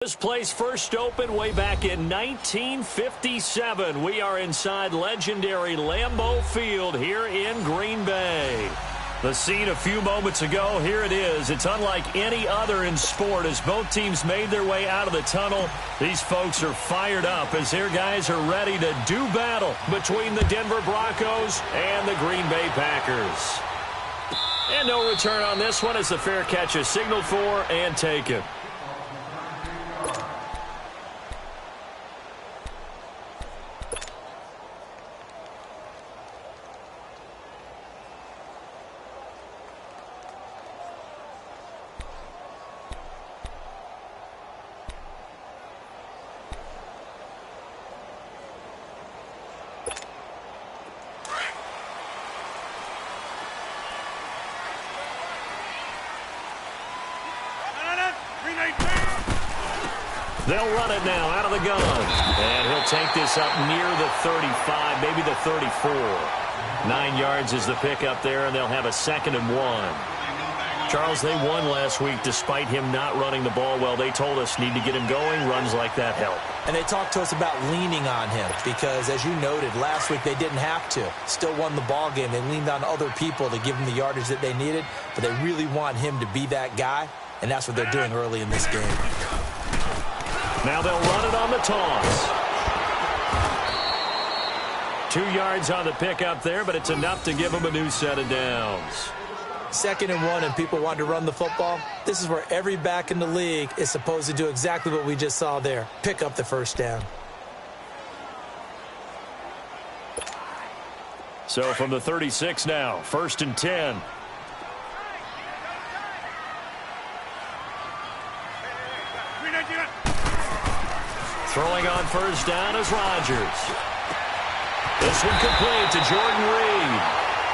This place first opened way back in 1957. We are inside legendary Lambeau Field here in Green Bay. The scene a few moments ago, here it is. It's unlike any other in sport as both teams made their way out of the tunnel. These folks are fired up as their guys are ready to do battle between the Denver Broncos and the Green Bay Packers. And no return on this one as the fair catch is signaled for and taken. They'll run it now out of the gun. And he'll take this up near the 35, maybe the 34. 9 yards is the pickup there, and they'll have a 2nd and 1. Charles, they won last week despite him not running the ball well. They told us need to get him going. Runs like that help. And they talked to us about leaning on him because, as you noted, last week they didn't have to. Still won the ball game. They leaned on other people to give them the yardage that they needed, but they really want him to be that guy, and that's what they're doing early in this game. Now they'll run it on the toss. 2 yards on the pickup there, but it's enough to give them a new set of downs. 2nd and 1, and people want to run the football. This is where every back in the league is supposed to do exactly what we just saw there. Pick up the first down. So from the 36 now, 1st and 10. Throwing on first down is Rodgers. This one complete to Jordan Reed.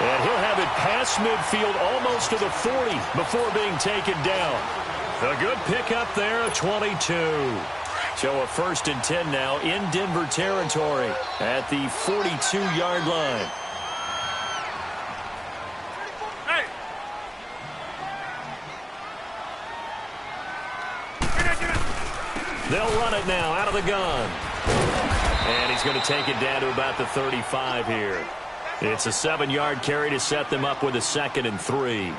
And he'll have it past midfield almost to the 40 before being taken down. A good pickup there, a 22. So a 1st and 10 now in Denver territory at the 42-yard line. They'll run it now out of the gun. And he's going to take it down to about the 35 here. It's a 7-yard carry to set them up with a 2nd and 3.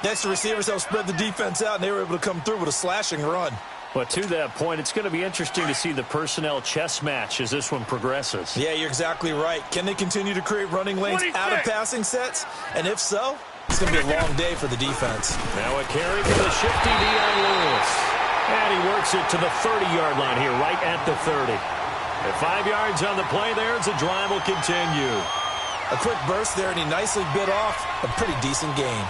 Next, the receivers help spread the defense out, and they were able to come through with a slashing run. But to that point, it's going to be interesting to see the personnel chess match as this one progresses. Yeah, you're exactly right. Can they continue to create running lanes out of passing sets? And if so, it's going to be a long day for the defense. Now a carry for the shifty Dion Lewis. And he works it to the 30-yard line here, right at the 30. At 5 yards on the play there, as the drive will continue. A quick burst there, and he nicely bit off a pretty decent gain.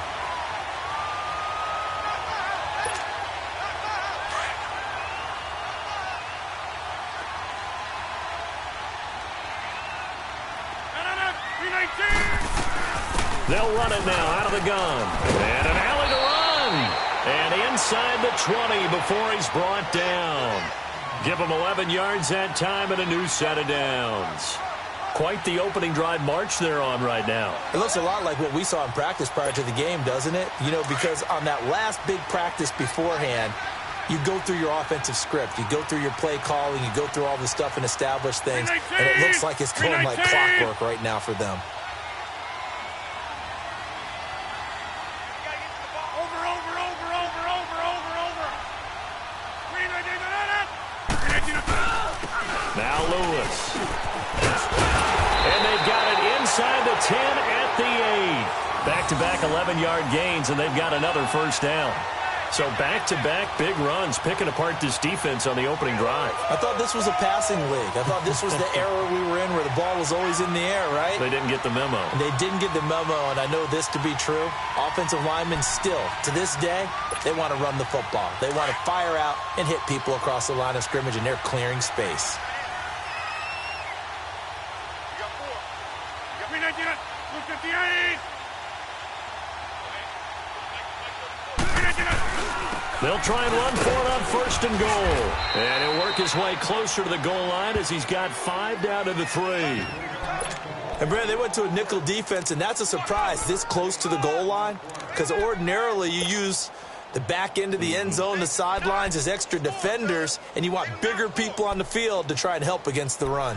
They'll run it now out of the gun. And an alley to run. And inside the 20 before he's brought down. Give him 11 yards that time and a new set of downs. Quite the opening drive march they're on right now. It looks a lot like what we saw in practice prior to the game, doesn't it? You know, because on that last big practice beforehand, you go through your offensive script. You go through your play calling. You go through all the stuff and establish things. And it looks like it's going like clockwork right now for them. Now Lewis. And they've got it inside the 10 at the 8. Back-to-back 11-yard gains, and they've got another first down. So back-to-back big runs, picking apart this defense on the opening drive. I thought this was a passing league. I thought this was the era we were in where the ball was always in the air, right? They didn't get the memo. And they didn't get the memo, and I know this to be true. Offensive linemen still, to this day, they want to run the football. They want to fire out and hit people across the line of scrimmage, and they're clearing space. They'll try and run for it on 1st and goal. And he'll work his way closer to the goal line as he's got 5 down to the 3. And, Brad, they went to a nickel defense, and that's a surprise this close to the goal line because ordinarily you use The back end of the end zone, the sidelines is extra defenders, and you want bigger people on the field to try and help against the run.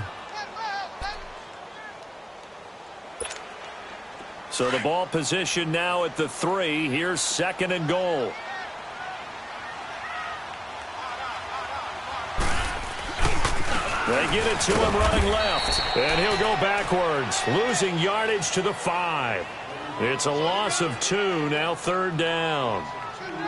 So the ball position now at the 3. Here's 2nd and goal. They get it to him running left, and he'll go backwards, losing yardage to the 5. It's a loss of 2, now 3rd down.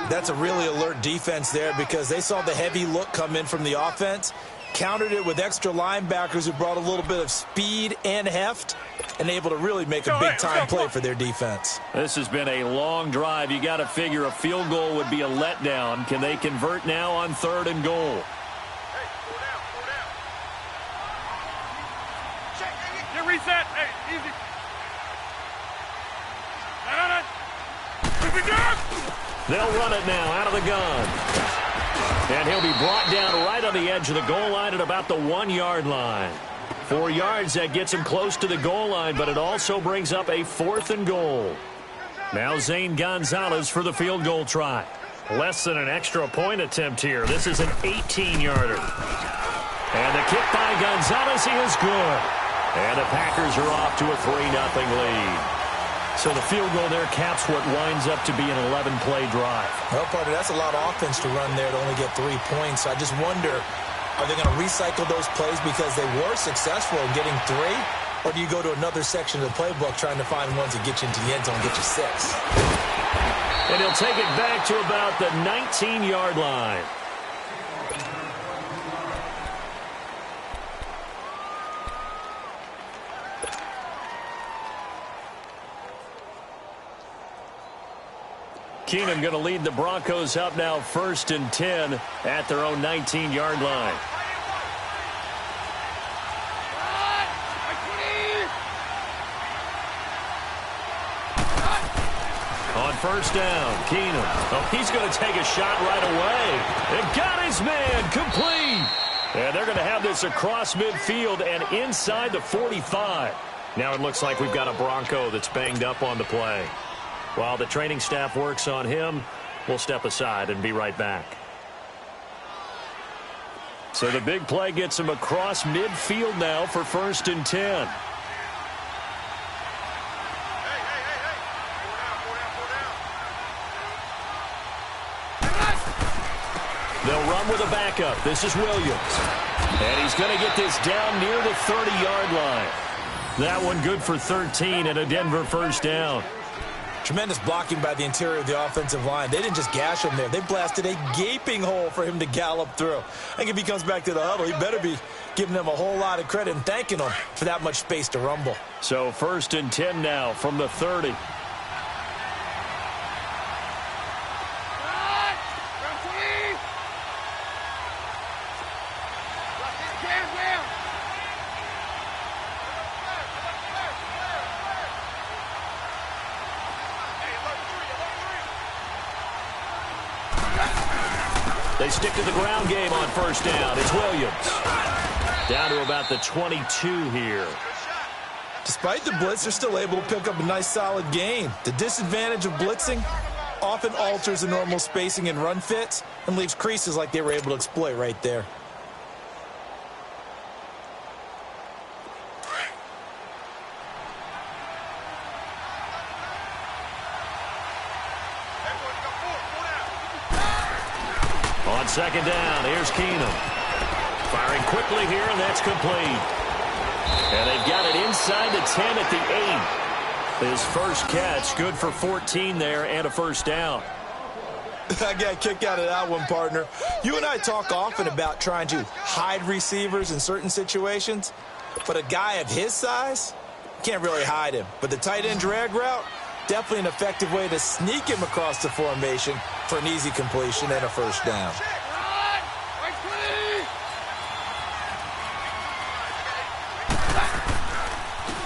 That's a really alert defense there because they saw the heavy look come in from the offense, countered it with extra linebackers who brought a little bit of speed and heft, and able to really make a big-time play for their defense. This has been a long drive. You got to figure a field goal would be a letdown. Can they convert now on 3rd and goal? Reset. Hey, easy. They'll run it now out of the gun. And he'll be brought down right on the edge of the goal line at about the 1-yard line. 4 yards, that gets him close to the goal line, but it also brings up a 4th and goal. Now Zane Gonzalez for the field goal try. Less than an extra point attempt here. This is an 18-yarder. And the kick by Gonzalez, he is good. And the Packers are off to a 3-0 lead. So the field goal there caps what winds up to be an 11-play drive. Well, partner, that's a lot of offense to run there to only get 3 points. I just wonder, are they going to recycle those plays because they were successful in getting 3? Or do you go to another section of the playbook trying to find ones that get you into the end zone and get you 6? And he'll take it back to about the 19-yard line. Keenum going to lead the Broncos up now 1st and 10 at their own 19-yard line. On 1st down, Keenum. Oh, he's going to take a shot right away. And got his man complete. And they're going to have this across midfield and inside the 45. Now it looks like we've got a Bronco that's banged up on the play. While the training staff works on him, we'll step aside and be right back. So the big play gets him across midfield now for 1st and 10. They'll run with a backup. This is Williams. And he's going to get this down near the 30-yard line. That one good for 13 and a Denver 1st down. Tremendous blocking by the interior of the offensive line. They didn't just gash him there. They blasted a gaping hole for him to gallop through. I think if he comes back to the huddle, he better be giving them a whole lot of credit and thanking them for that much space to rumble. So 1st and 10 now from the 30. They stick to the ground game on 1st down. It's Williams. Down to about the 22 here. Despite the blitz, they're still able to pick up a nice solid gain. The disadvantage of blitzing often alters the normal spacing and run fits and leaves creases like they were able to exploit right there. On 2nd down, here's Keenum. Firing quickly here, and that's complete. And they've got it inside the 10 at the 8. His first catch, good for 14 there and a 1st down. I got a kick out of that one, partner. You and I talk often about trying to hide receivers in certain situations, but a guy of his size, can't really hide him. But the tight end drag route, definitely an effective way to sneak him across the formation for an easy completion and a 1st down.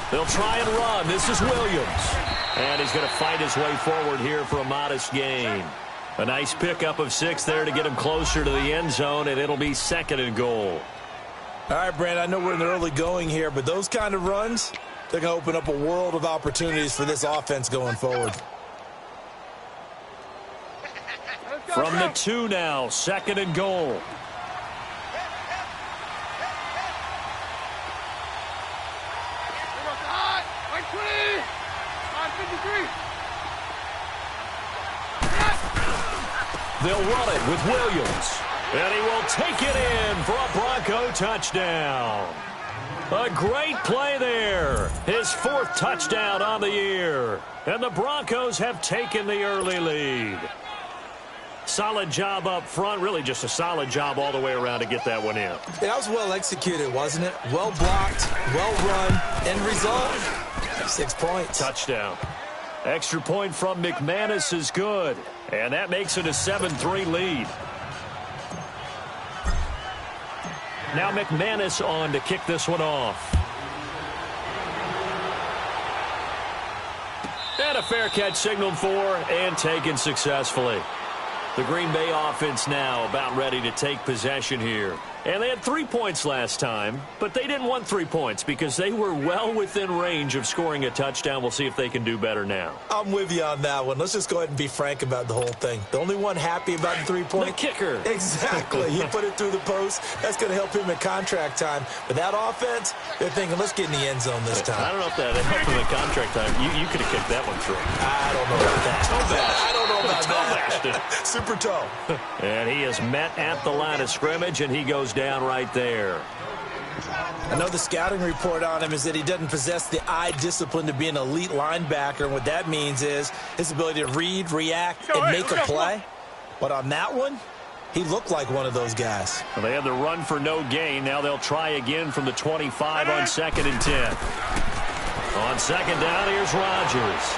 They'll try and run. This is Williams. And he's going to fight his way forward here for a modest gain. A nice pickup of 6 there to get him closer to the end zone, and it'll be 2nd and goal. All right, Brand, I know we're in the early going here, but those kind of runs, they're going to open up a world of opportunities for this offense going forward. From the 2 now, 2nd and goal. They'll run it with Williams. And he will take it in for a Bronco touchdown. A great play there. His 4th touchdown on the year. And the Broncos have taken the early lead. Solid job up front. Really just a solid job all the way around to get that one in. That was well executed, wasn't it? Well blocked, well run. End result, 6 points. Touchdown. Extra point from McManus is good. And that makes it a 7-3 lead. Now McManus on to kick this one off. And a fair catch signaled for and taken successfully. The Green Bay offense now about ready to take possession here. And they had 3 points last time, but they didn't want 3 points because they were well within range of scoring a touchdown. We'll see if they can do better now. I'm with you on that one. Let's just go ahead and be frank about the whole thing. The only one happy about the 3-point? The kicker. Exactly. He put it through the post. That's going to help him in contract time. But that offense, they're thinking, let's get in the end zone this time. I don't know if that helped him in contract time. You could have kicked that one through. I don't know about that. I don't know about that. Super toe. And he is met at the line of scrimmage, and he goes down right there. I know the scouting report on him is that he doesn't possess the eye discipline to be an elite linebacker. And what that means is his ability to read, react, and make a play. But on that one, he looked like one of those guys. Well, they had the run for no gain. Now they'll try again from the 25 on 2nd and 10. On 2nd down, here's Rodgers.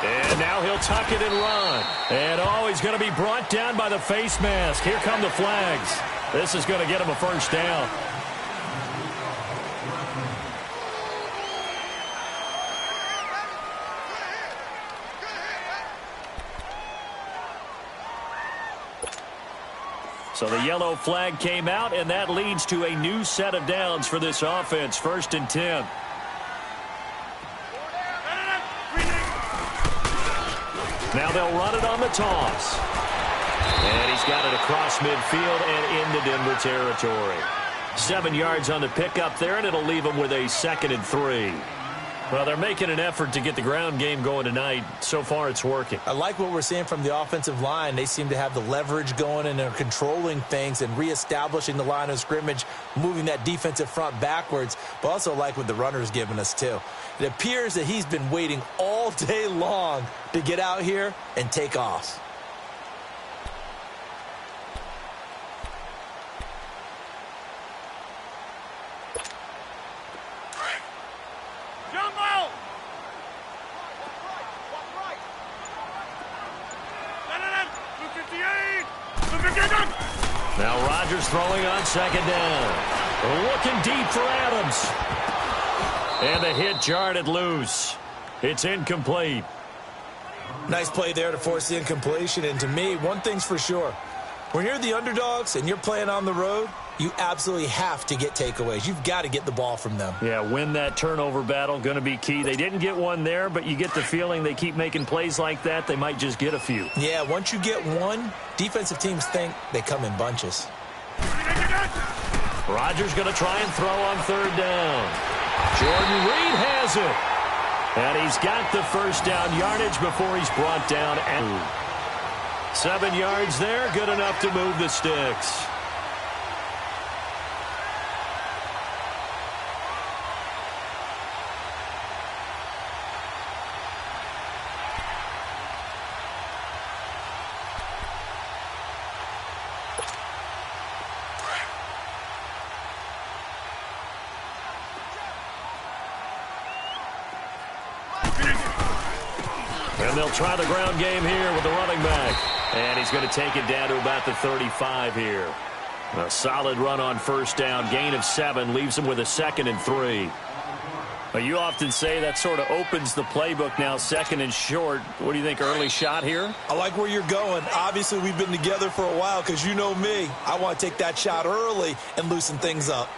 And now he'll tuck it and run. And, he's going to be brought down by the face mask. Here come the flags. This is going to get him a first down. So the yellow flag came out, and that leads to a new set of downs for this offense. 1st and 10. Now they'll run it on the toss. And he's got it across midfield and into Denver territory. 7 yards on the pickup there, and it'll leave him with a 2nd and 3. Well, they're making an effort to get the ground game going tonight. So far, it's working. I like what we're seeing from the offensive line. They seem to have the leverage going, and they're controlling things and reestablishing the line of scrimmage, moving that defensive front backwards, but also like what the runner's giving us, too. It appears that he's been waiting all day long to get out here and take off. Now Rodgers throwing on 2nd down. Looking deep for Adams. And the hit jarred it loose. It's incomplete. Nice play there to force the incompletion. And to me, one thing's for sure. When you're the underdogs and you're playing on the road, you absolutely have to get takeaways. You've got to get the ball from them. Yeah, win that turnover battle, going to be key. They didn't get one there, but you get the feeling they keep making plays like that, they might just get a few. Yeah, once you get one, defensive teams think they come in bunches. Rodgers going to try and throw on 3rd down. Jordan Reed has it. And he's got the first down yardage before he's brought down. 7 yards there, good enough to move the sticks. And they'll try the ground game here with the running back. And he's going to take it down to about the 35 here. A solid run on 1st down. Gain of 7 leaves him with a 2nd and 3. Well, you often say that sort of opens the playbook now, 2nd and short. What do you think, early shot here? I like where you're going. Obviously, we've been together for a while because you know me. I want to take that shot early and loosen things up.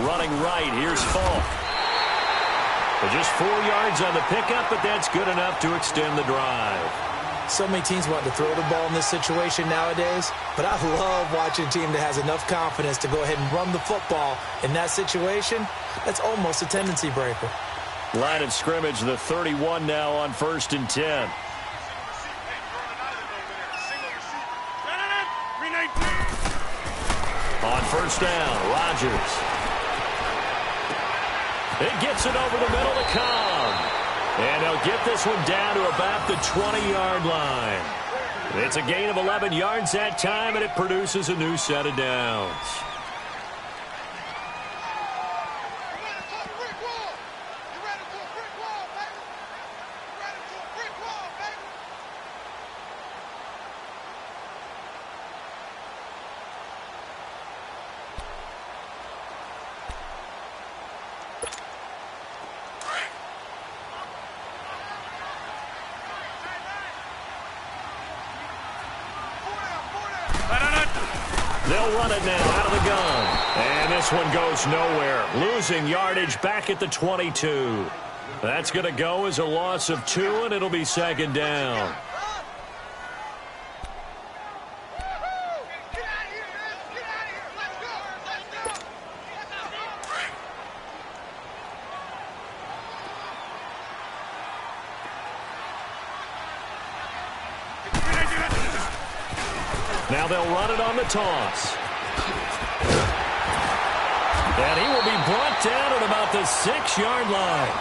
Running right, here's Falk. Just 4 yards on the pickup, but that's good enough to extend the drive. So many teams want to throw the ball in this situation nowadays, but I love watching a team that has enough confidence to go ahead and run the football. In that situation, that's almost a tendency breaker. Line of scrimmage, the 31 now on 1st and 10. On 1st down, Rodgers. It gets it over the middle to Cobb. And they'll get this one down to about the 20-yard line. It's a gain of 11 yards that time, and it produces a new set of downs. They'll run it now out of the gun. And this one goes nowhere. Losing yardage back at the 22. That's going to go as a loss of 2, and it'll be 2nd down. Now they'll run it on the toss. And he will be brought down at about the 6-yard line.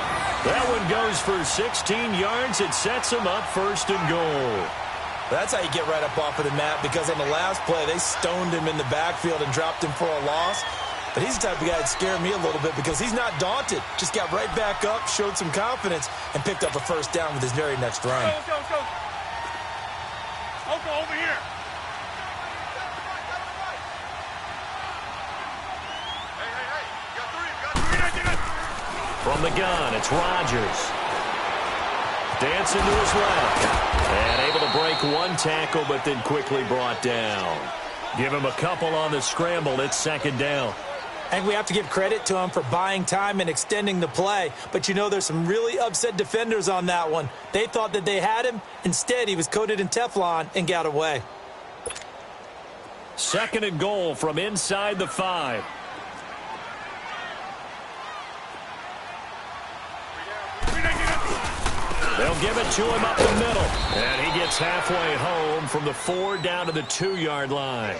That one goes for 16 yards. It sets him up 1st and goal. That's how you get right up off of the mat, because on the last play, they stoned him in the backfield and dropped him for a loss. But he's the type of guy that scared me a little bit because he's not daunted. Just got right back up, showed some confidence, and picked up a 1st down with his very next run. Let's go, let's go. Oko, over here. From the gun, it's Rodgers. Dancing to his left. And able to break one tackle, but then quickly brought down. Give him a couple on the scramble. It's 2nd down. I think we have to give credit to him for buying time and extending the play. But you know, there's some really upset defenders on that one. They thought that they had him. Instead, he was coated in Teflon and got away. 2nd and goal from inside the 5. They'll give it to him up the middle. And he gets halfway home from the 4 down to the 2-yard line.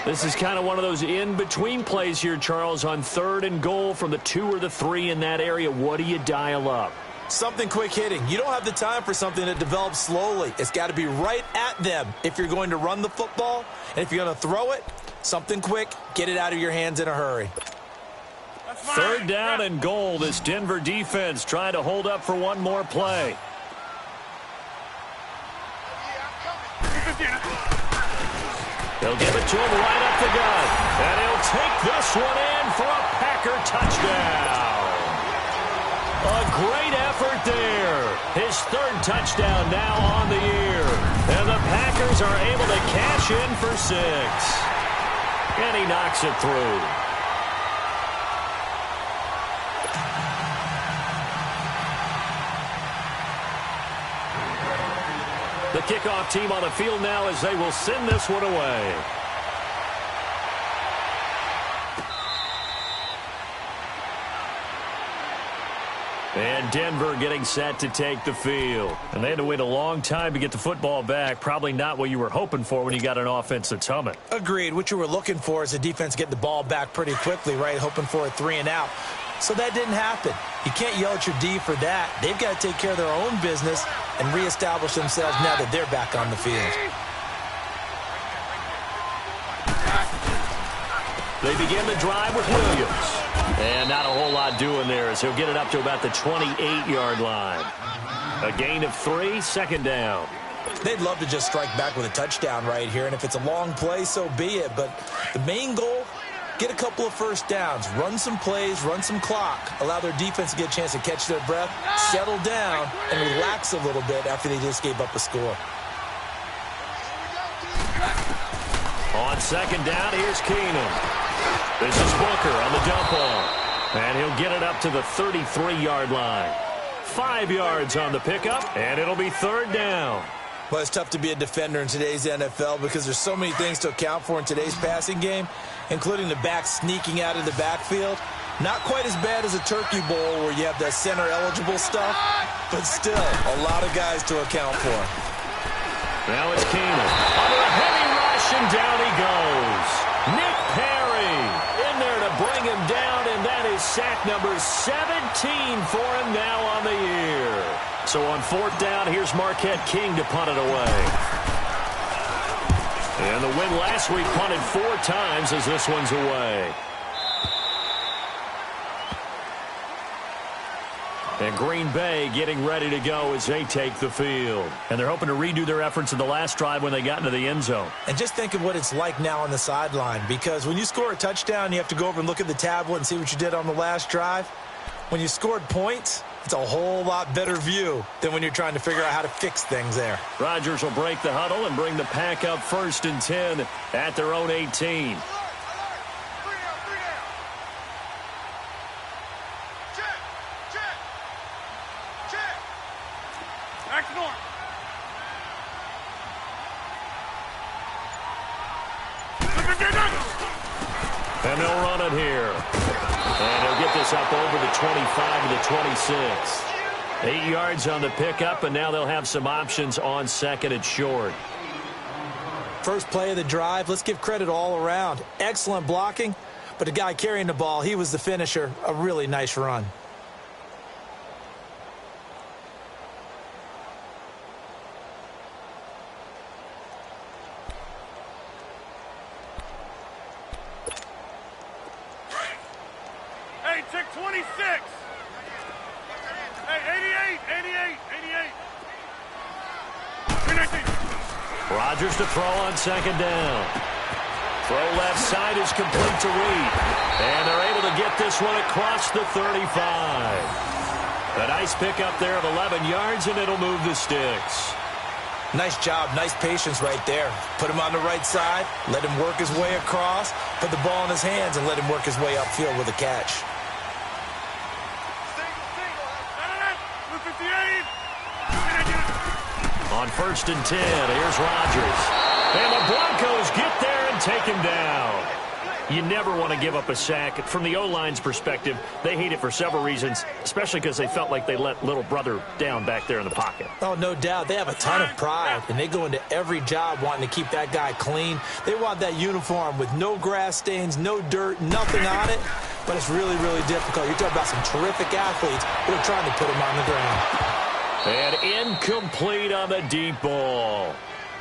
This is kind of one of those in-between plays here, Charles, on 3rd and goal from the 2 or the 3 in that area. What do you dial up? Something quick hitting. You don't have the time for something that develops slowly. It's got to be right at them if you're going to run the football. And if you're going to throw it, something quick, get it out of your hands in a hurry. 3rd down and goal. This Denver defense trying to hold up for one more play. They'll give it to him right up the gut. And he'll take this one in for a Packer touchdown. A great effort there. His 3rd touchdown now on the year. And the Packers are able to cash in for 6. And he knocks it through. The kickoff team on the field now as they will send this one away. And Denver getting set to take the field. And they had to wait a long time to get the football back. Probably not what you were hoping for when you got an offense that's humming. Agreed. What you were looking for is the defense getting the ball back pretty quickly, right? Hoping for a 3 and out. So that didn't happen. You can't yell at your D for that. They've got to take care of their own business and reestablish themselves now that they're back on the field. They begin the drive with Williams. And not a whole lot doing there as he'll get it up to about the 28-yard line. A gain of 3, 2nd down. They'd love to just strike back with a touchdown right here, and if it's a long play, so be it. But the main goal, get a couple of 1st downs, run some plays, run some clock, allow their defense to get a chance to catch their breath, settle down, and relax a little bit after they just gave up a score. On 2nd down, here's Keenum. This is Booker on the dump off. And he'll get it up to the 33-yard line. 5 yards on the pickup, and it'll be third down. Well, it's tough to be a defender in today's NFL because there's so many things to account for in today's passing game, including the back sneaking out of the backfield. Not quite as bad as a turkey bowl where you have the center-eligible stuff, but still a lot of guys to account for. Now it's Keenan. Under a heavy rush, and down he goes. Nick Perry in there to bring him down, and that is sack number 17 for him now on the year. So on fourth down, here's Marquette King to punt it away. And the win last week punted 4 times as this one's away. And Green Bay getting ready to go as they take the field. And they're hoping to redo their efforts in the last drive when they got into the end zone. And just think of what it's like now on the sideline, because when you score a touchdown, you have to go over and look at the tablet and see what you did on the last drive. When you scored points, it's a whole lot better view than when you're trying to figure out how to fix things there. Rodgers will break the huddle and bring the pack up 1st and 10 at their own 18. And they'll run it here. And he'll get this up over the 25 to the 26. 8 yards on the pickup, and now they'll have some options on 2nd and short. First play of the drive, let's give credit all around. Excellent blocking, but the guy carrying the ball, he was the finisher. A really nice run. Hey, check 26. Hey, 88. Rodgers to throw on 2nd down. Throw left side is complete to Reed. And they're able to get this one across the 35. A nice pickup there of 11 yards, and it'll move the sticks. Nice job, nice patience right there. Put him on the right side, let him work his way across, put the ball in his hands, and let him work his way upfield with a catch. On 1st and 10, here's Rodgers. And the Broncos get there and take him down. You never want to give up a sack. From the O-line's perspective, they hate it for several reasons, especially because they felt like they let little brother down back there in the pocket. Oh, no doubt. They have a ton of pride, and they go into every job wanting to keep that guy clean. They want that uniform with no grass stains, no dirt, nothing on it. But it's really, really difficult. You're talking about some terrific athletes who are trying to put him on the ground. And incomplete on the deep ball.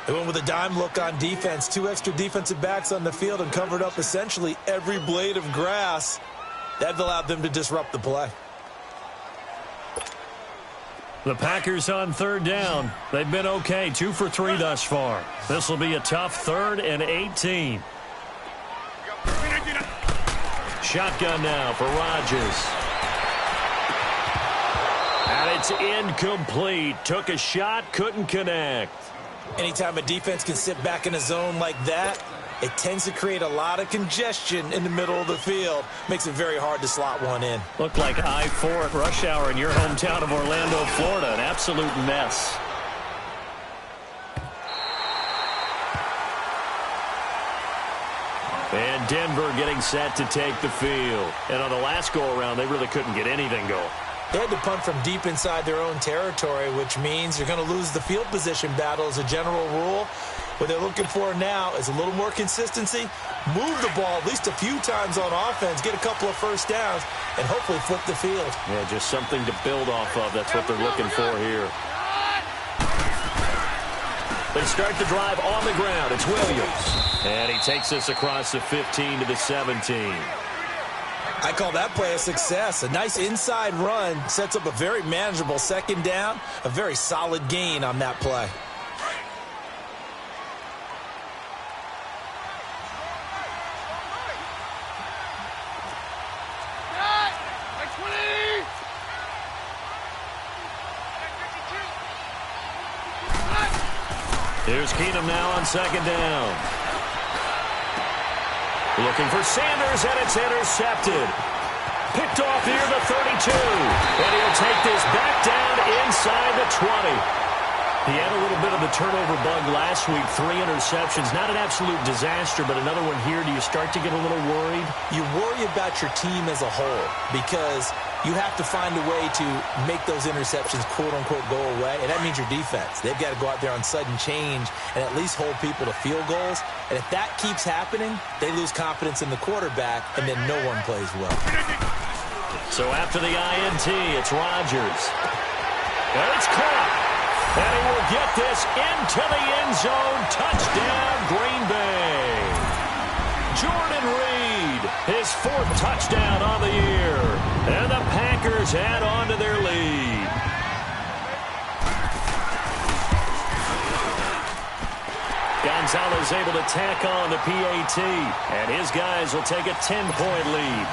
They went with a dime look on defense. 2 extra defensive backs on the field and covered up essentially every blade of grass. That allowed them to disrupt the play. The Packers on 3rd down. They've been okay, 2 for 3 thus far. This will be a tough 3rd and 18. Shotgun now for Rodgers. And it's incomplete. Took a shot, couldn't connect. Anytime a defense can sit back in a zone like that, it tends to create a lot of congestion in the middle of the field. Makes it very hard to slot one in. Looked like I-4 at rush hour in your hometown of Orlando, Florida. An absolute mess. And Denver getting set to take the field. And on the last go-around, they really couldn't get anything going. They had to punt from deep inside their own territory, which means you're going to lose the field position battle as a general rule. What they're looking for now is a little more consistency, move the ball at least a few times on offense, get a couple of first downs, and hopefully flip the field. Yeah, just something to build off of. That's what they're looking for here. They start the drive on the ground. It's Williams. And he takes this across the 15 to the 17. I call that play a success. A nice inside run sets up a very manageable 2nd down, a very solid gain on that play. Here's Keenum now on 2nd down. Looking for Sanders, and it's intercepted. Picked off near the 32. And he'll take this back down inside the 20. He had a little bit of the turnover bug last week, 3 interceptions. Not an absolute disaster, but another one here. Do you start to get a little worried? You worry about your team as a whole because you have to find a way to make those interceptions, quote-unquote, go away, and that means your defense. They've got to go out there on sudden change and at least hold people to field goals. And if that keeps happening, they lose confidence in the quarterback, and then no one plays well. So after the INT, it's Rodgers. And it's caught. And he will get this into the end zone. Touchdown, Green Bay. Jordan Reed, his 4th touchdown on the year. And the Packers add on to their lead. Gonzalez able to tack on the PAT. And his guys will take a 10-point lead.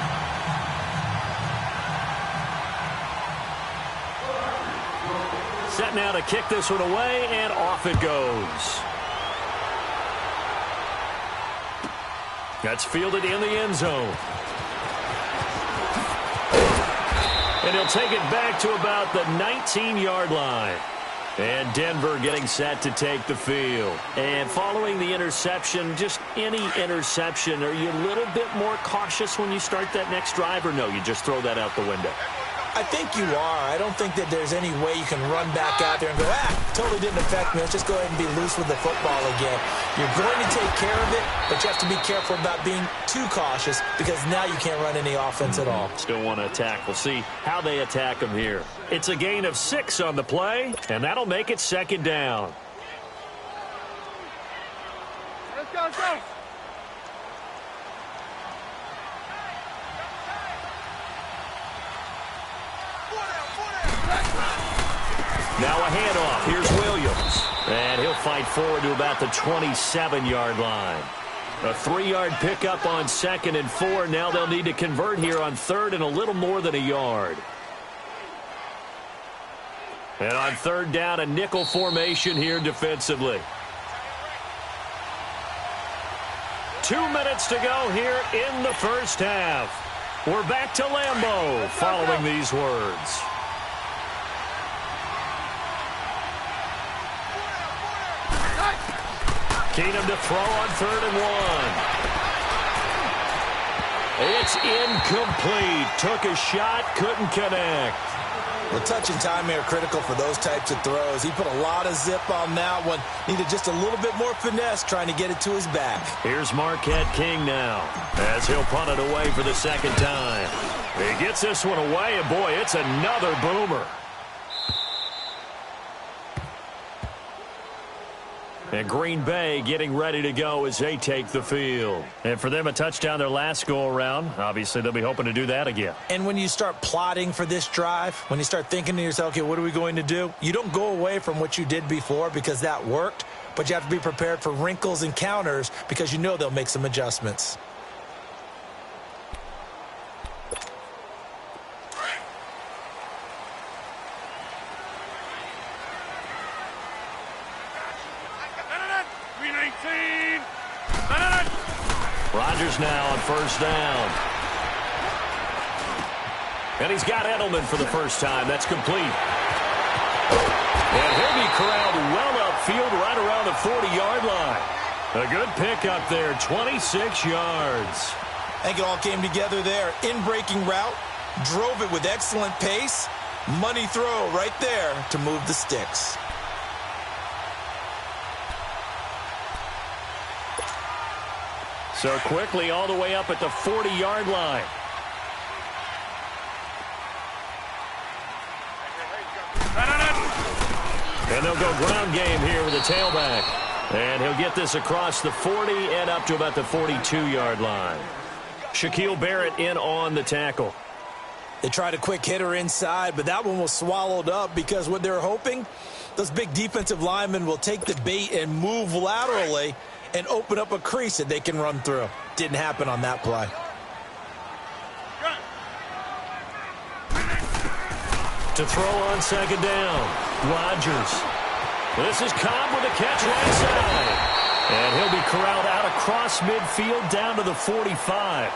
Set now to kick this one away, and off it goes. That's fielded in the end zone. And he'll take it back to about the 19-yard line. And Denver getting set to take the field. And following the interception, just any interception, are you a little bit more cautious when you start that next drive, or no, you just throw that out the window? I think you are. I don't think that there's any way you can run back out there and go, totally didn't affect me. Let's just go ahead and be loose with the football again. You're going to take care of it, but you have to be careful about being too cautious because now you can't run any offense at all. Still want to attack. We'll see how they attack them here. It's a gain of 6 on the play, and that'll make it 2nd down. Let's go, let's go. Now a handoff. Here's Williams. And he'll fight forward to about the 27-yard line. A 3-yard pickup on 2nd and 4. Now they'll need to convert here on 3rd and a little more than a yard. And on 3rd down, a nickel formation here defensively. 2 minutes to go here in the first half. We're back to Lambeau following these words. Keenum to throw on 3rd and 1. It's incomplete. Took a shot, couldn't connect. Well, touch and time are critical for those types of throws. He put a lot of zip on that one. Needed just a little bit more finesse trying to get it to his back. Here's Marquette King now as he'll punt it away for the 2nd time. He gets this one away, and boy, it's another boomer. And Green Bay getting ready to go as they take the field. And for them, a touchdown their last go-around. Obviously, they'll be hoping to do that again. And when you start plotting for this drive, when you start thinking to yourself, okay, what are we going to do? You don't go away from what you did before because that worked, but you have to be prepared for wrinkles and counters because you know they'll make some adjustments. Rodgers now on 1st down. And he's got Edelman for the first time. That's complete. And he'll be corralled well upfield right around the 40-yard line. A good pickup there, 26 yards. I think it all came together there. In-breaking route, drove it with excellent pace. Money throw right there to move the sticks. So quickly all the way up at the 40-yard line. And they'll go ground game here with a tailback. And he'll get this across the 40 and up to about the 42-yard line. Shaquille Barrett in on the tackle. They tried a quick hitter inside, but that one was swallowed up because what they're hoping, those big defensive linemen will take the bait and move laterally and open up a crease that they can run through. Didn't happen on that play. To throw on 2nd down, Rodgers. This is Cobb with a catch right side. And he'll be corralled out across midfield down to the 45.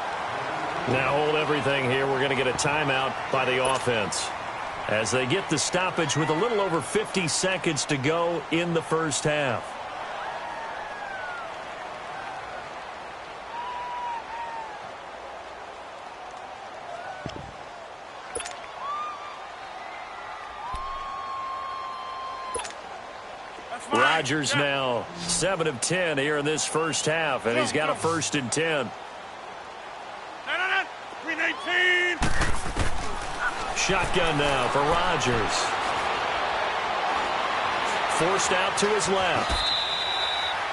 Now hold everything here. We're going to get a timeout by the offense as they get the stoppage with a little over 50 seconds to go in the first half. Rodgers now 7 of 10 here in this first half, and he's got a 1st and 10. Shotgun now for Rodgers. Forced out to his left.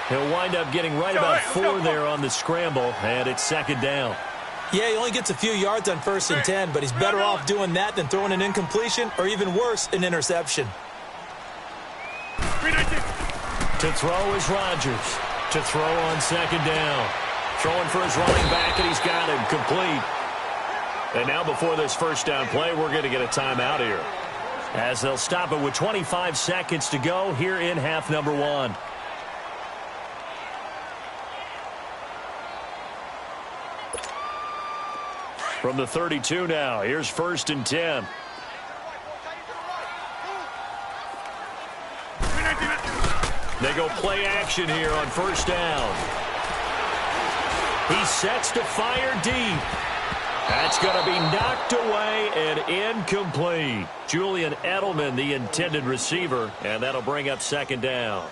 He'll wind up getting right about 4 there on the scramble, and it's 2nd down. Yeah, he only gets a few yards on 1st and 10, but he's better off doing that than throwing an incompletion or even worse, an interception. To throw is Rodgers. To throw on 2nd down. Throwing for his running back, and he's got him complete. And now before this first down play, we're going to get a timeout here, as they'll stop it with 25 seconds to go here in half number 1. From the 32 now, here's 1st and 10. They go play action here on 1st down. He sets to fire deep. That's going to be knocked away and incomplete. Julian Edelman, the intended receiver, and that'll bring up 2nd down.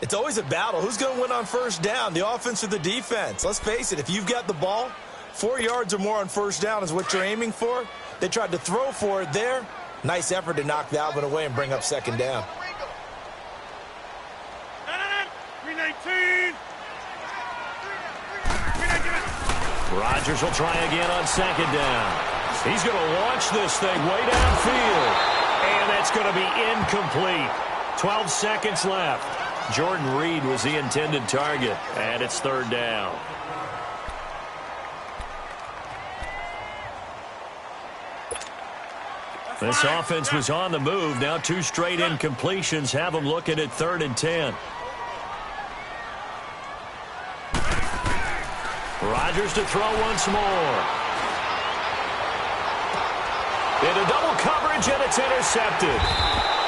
It's always a battle. Who's going to win on 1st down, the offense or the defense? Let's face it, if you've got the ball, 4 yards or more on 1st down is what you're aiming for. They tried to throw for it there. Nice effort to knock that one away and bring up 2nd down. Rodgers will try again on 2nd down. He's going to launch this thing way downfield. And that's going to be incomplete. 12 seconds left. Jordan Reed was the intended target. And it's 3rd down. This offense was on the move. Now 2 straight incompletions have them looking at 3rd and 10. Rodgers to throw once more. Into double coverage, and it's intercepted.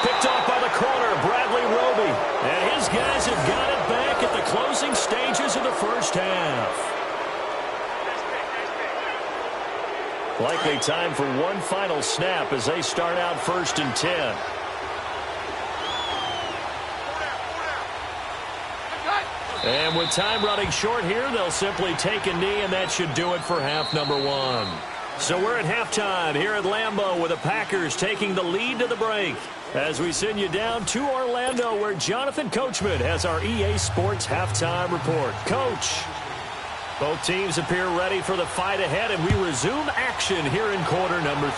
Picked off by the corner, Bradley Roby. And his guys have got it back at the closing stages of the first half. Likely time for one final snap as they start out 1st and 10. And with time running short here, they'll simply take a knee, and that should do it for half number 1. So we're at halftime here at Lambeau with the Packers taking the lead to the break as we send you down to Orlando where Jonathan Coachman has our EA Sports halftime report. Coach, both teams appear ready for the fight ahead, and we resume action here in quarter number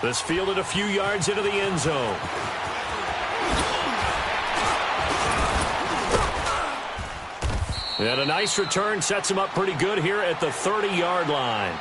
3. This fielded a few yards into the end zone. And a nice return sets him up pretty good here at the 30-yard line.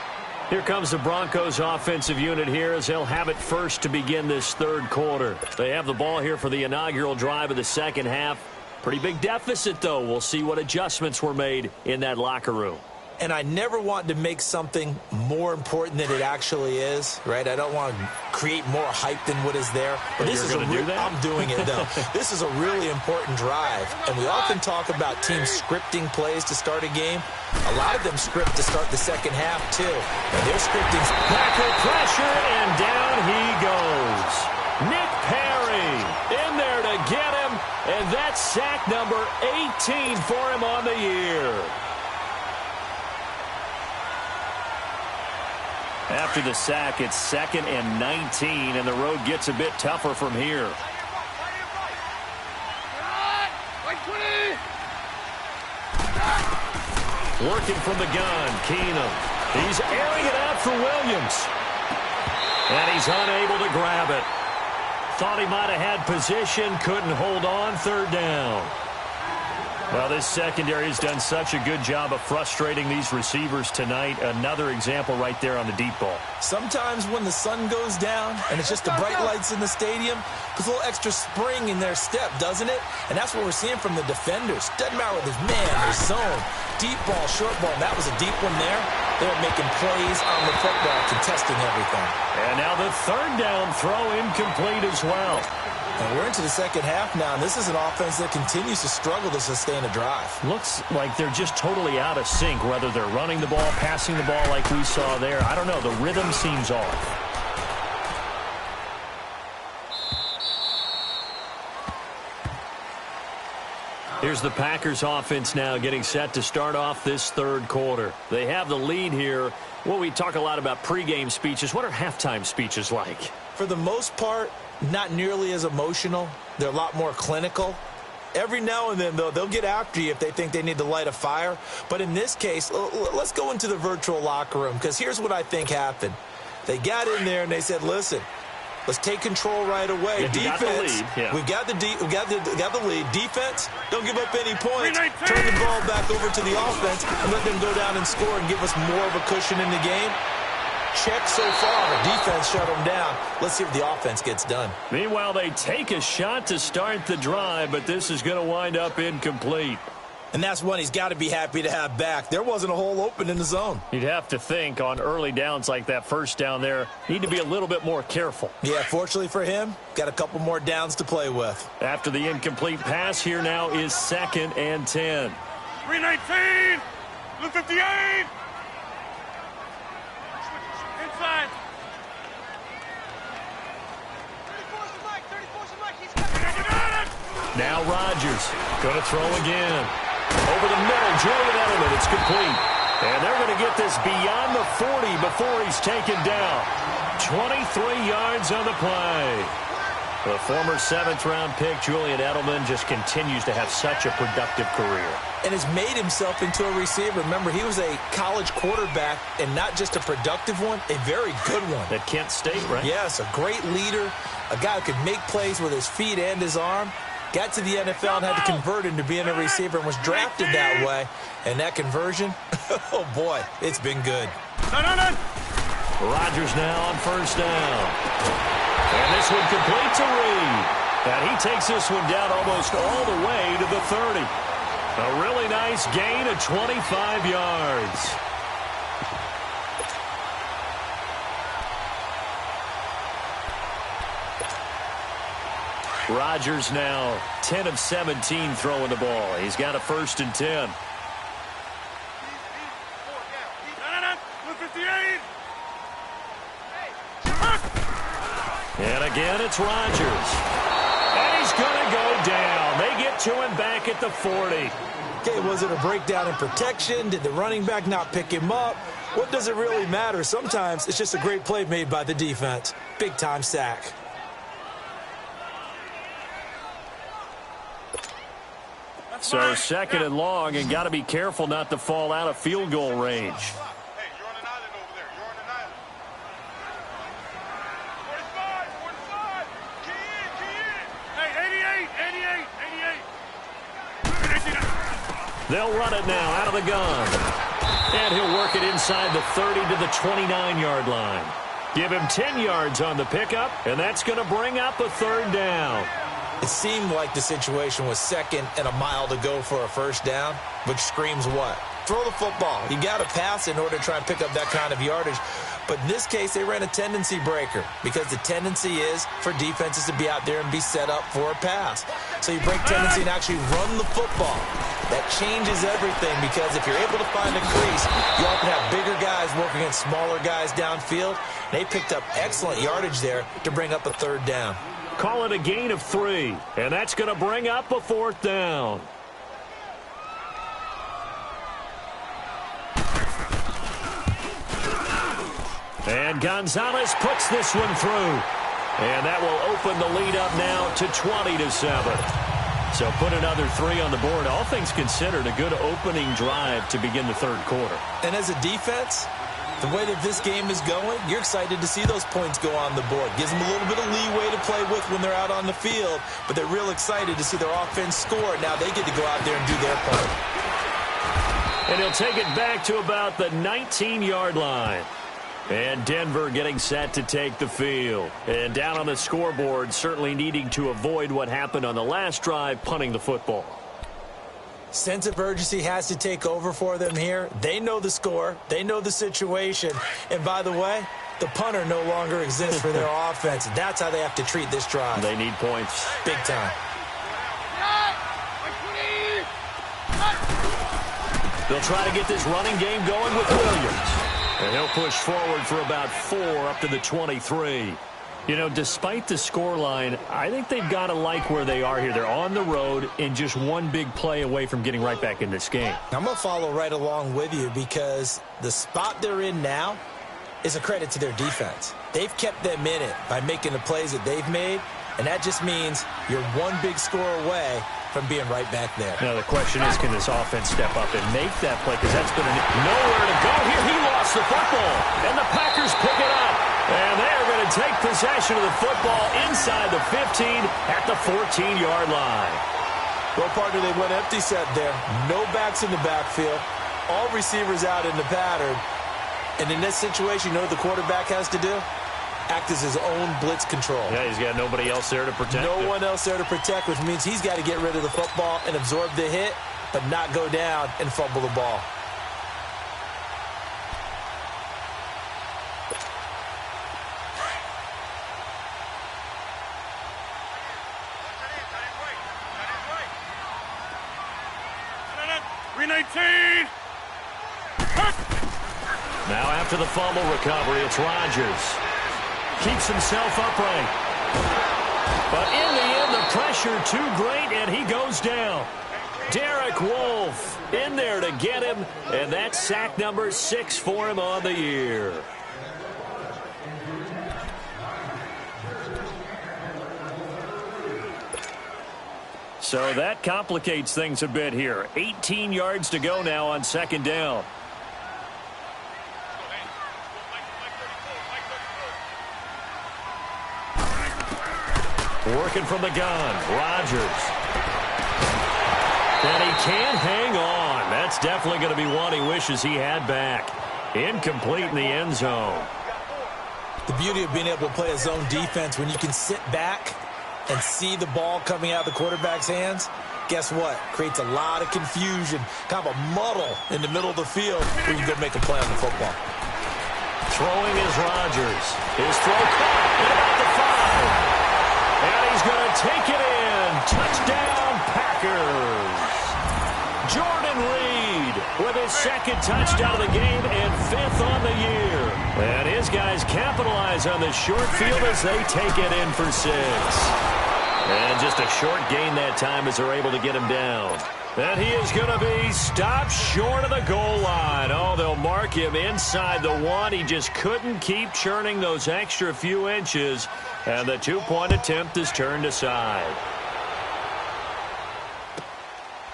Here comes the Broncos offensive unit here as they'll have it first to begin this 3rd quarter. They have the ball here for the inaugural drive of the 2nd half. Pretty big deficit, though. We'll see what adjustments were made in that locker room. And I never want to make something more important than it actually is, right? I don't want to create more hype than what is there. But this is going to do that? I'm doing it, though. This is a really important drive. And we often talk about teams scripting plays to start a game. A lot of them script to start the 2nd half, too. And they're scripting. Packer pressure, and down he goes. Nick Perry in there to get him. And that's sack number 18 for him on the year. After the sack, it's 2nd and 19, and the road gets a bit tougher from here. Working from the gun, Keenum. He's airing it out for Williams. And he's unable to grab it. Thought he might have had position, couldn't hold on, 3rd down. Well, this secondary has done such a good job of frustrating these receivers tonight. Another example right there on the deep ball. Sometimes when the sun goes down and it's just the bright lights in the stadium, puts a little extra spring in their step, doesn't it? And that's what we're seeing from the defenders. Doesn't matter with his man, his zone, deep ball, short ball. That was a deep one there. They're making plays on the football, contesting everything. And now the third down throw incomplete as well. And we're into the second half now, and this is an offense that continues to struggle to sustain a drive. Looks like they're just totally out of sync, whether they're running the ball, passing the ball like we saw there. I don't know. The rhythm seems off. Here's the Packers offense now getting set to start off this third quarter. They have the lead here. Well, we talk a lot about pregame speeches. What are halftime speeches like? For the most part, not nearly as emotional. They're a lot more clinical. Every now and then, though, they'll get after you if they think they need to light a fire. But in this case, let's go into the virtual locker room, because here's what I think happened. They got in there and they said, listen, let's take control right away. Yeah, defense, we've got the lead. Defense, don't give up any points. 319. Turn the ball back over to the offense and let them go down and score and give us more of a cushion in the game. Check so far. Defense shut them down. Let's see if the offense gets done. Meanwhile, they take a shot to start the drive, but this is going to wind up incomplete. And that's one he's got to be happy to have back. There wasn't a hole open in the zone. You'd have to think on early downs like that first down there, need to be a little bit more careful. Yeah, fortunately for him, got a couple more downs to play with. After the incomplete pass, here now is 2nd and 10. 319. 258. Inside. 34's the mic. 34's the mic. He's coming. Now Rodgers going to throw again. Over the middle, Julian Edelman. It's complete. And they're going to get this beyond the 40 before he's taken down. 23 yards on the play. The former 7th-round pick, Julian Edelman, just continues to have such a productive career. And has made himself into a receiver. Remember, he was a college quarterback, and not just a productive one, a very good one. At Kent State, right? Yes, a great leader, a guy who could make plays with his feet and his arm. Got to the NFL and had to convert into being a receiver and was drafted that way. And that conversion, oh boy, it's been good. Rodgers now on first down. And this one complete to Reed. And he takes this one down almost all the way to the 30. A really nice gain of 25 yards. Rodgers now 10 of 17 throwing the ball. He's got a 1st and 10. And again, it's Rodgers. And he's going to go down. They get to him back at the 40. Okay, was it a breakdown in protection? Did the running back not pick him up? What does it really matter? Sometimes it's just a great play made by the defense. Big-time sack. So 2nd and long, and got to be careful not to fall out of field goal range. Hey, you're on an island over there. You're on an island. 45, 45. Key in. Hey, 88, 88, 88. They'll run it now out of the gun. And he'll work it inside the 30 to the 29-yard line. Give him 10 yards on the pickup, and that's going to bring up a 3rd down. It seemed like the situation was 2nd and a mile to go for a 1st down, which screams what? Throw the football. You got to pass in order to try and pick up that kind of yardage. But in this case, they ran a tendency breaker because the tendency is for defenses to be out there and be set up for a pass. So you break tendency and actually run the football. That changes everything because if you're able to find a crease, you often have bigger guys working against smaller guys downfield. They picked up excellent yardage there to bring up a 3rd down. Call it a gain of 3, and that's going to bring up a 4th down. And Gonzalez puts this one through. And that will open the lead up now to 20-7. So put another 3 on the board. All things considered, a good opening drive to begin the 3rd quarter. And as a defense, The way that this game is going, you're excited to see those points go on the board. Gives them a little bit of leeway to play with when they're out on the field, but they're real excited to see their offense score. Now they get to go out there and do their part. And he'll take it back to about the 19-yard line. And Denver getting set to take the field. And down on the scoreboard, certainly needing to avoid what happened on the last drive, punting the football. Sense of urgency has to take over for them here. They know the score. They know the situation. And by the way, the punter no longer exists for their offense. That's how they have to treat this drive. They need points. Big time. They'll try to get this running game going with Williams. And he'll push forward for about 4 up to the 23. You know, despite the scoreline, I think they've got to like where they are here. They're on the road and just one big play away from getting right back in this game. I'm going to follow right along with you because the spot they're in now is a credit to their defense. They've kept them in it by making the plays that they've made, and that just means you're one big score away from being right back there. Now, the question is, can this offense step up and make that play? Because that's been nowhere to go here. He lost the football, and the Packers pick it up. And they are going to take possession of the football inside the 15 at the 14-yard line. Well, partner, they went empty set there. No backs in the backfield. All receivers out in the pattern. And in this situation, you know what the quarterback has to do? Act as his own blitz control. Yeah, he's got nobody else there to protect him. No one else there to protect, which means he's got to get rid of the football and absorb the hit, but not go down and fumble the ball. Now after the fumble recovery, it's Rodgers. Keeps himself upright. But in the end, the pressure too great, and he goes down. Derek Wolfe in there to get him, and that's sack number 6 for him on the year. So that complicates things a bit here. 18 yards to go now on second down. Working from the gun, Rodgers. And he can't hang on. That's definitely going to be one he wishes he had back. Incomplete in the end zone. The beauty of being able to play a zone defense when you can sit back and see the ball coming out of the quarterback's hands, guess what? Creates a lot of confusion, kind of a muddle in the middle of the field where you can go make a play on the football. Throwing is Rodgers. His throw caught at about the 5. And he's going to take it in. Touchdown, Packers. Jordan Reed with his second touchdown of the game and 5th on the year. And his guys capitalize on the short field as they take it in for 6. And just a short gain that time as they're able to get him down. And he is going to be stopped short of the goal line. Oh, they'll mark him inside the 1. He just couldn't keep churning those extra few inches. And the 2-point attempt is turned aside.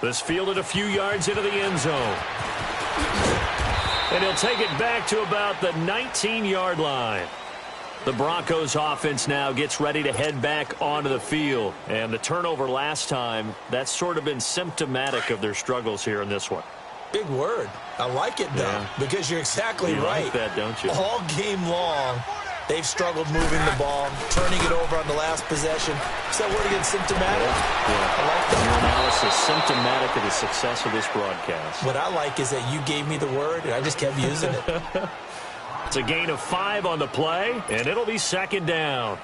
This fielded a few yards into the end zone. And he'll take it back to about the 19-yard line. The Broncos offense now gets ready to head back onto the field. And the turnover last time, that's sort of been symptomatic of their struggles here in this one. Big word. I like it, though, because you're exactly right. Like that, don't you? All game long, they've struggled moving the ball, turning it over on the last possession. Is that word again, symptomatic? Yeah. I like that. Your analysis, symptomatic of the success of this broadcast. What I like is that you gave me the word, and I just kept using it. It's a gain of 5 on the play, and it'll be second down.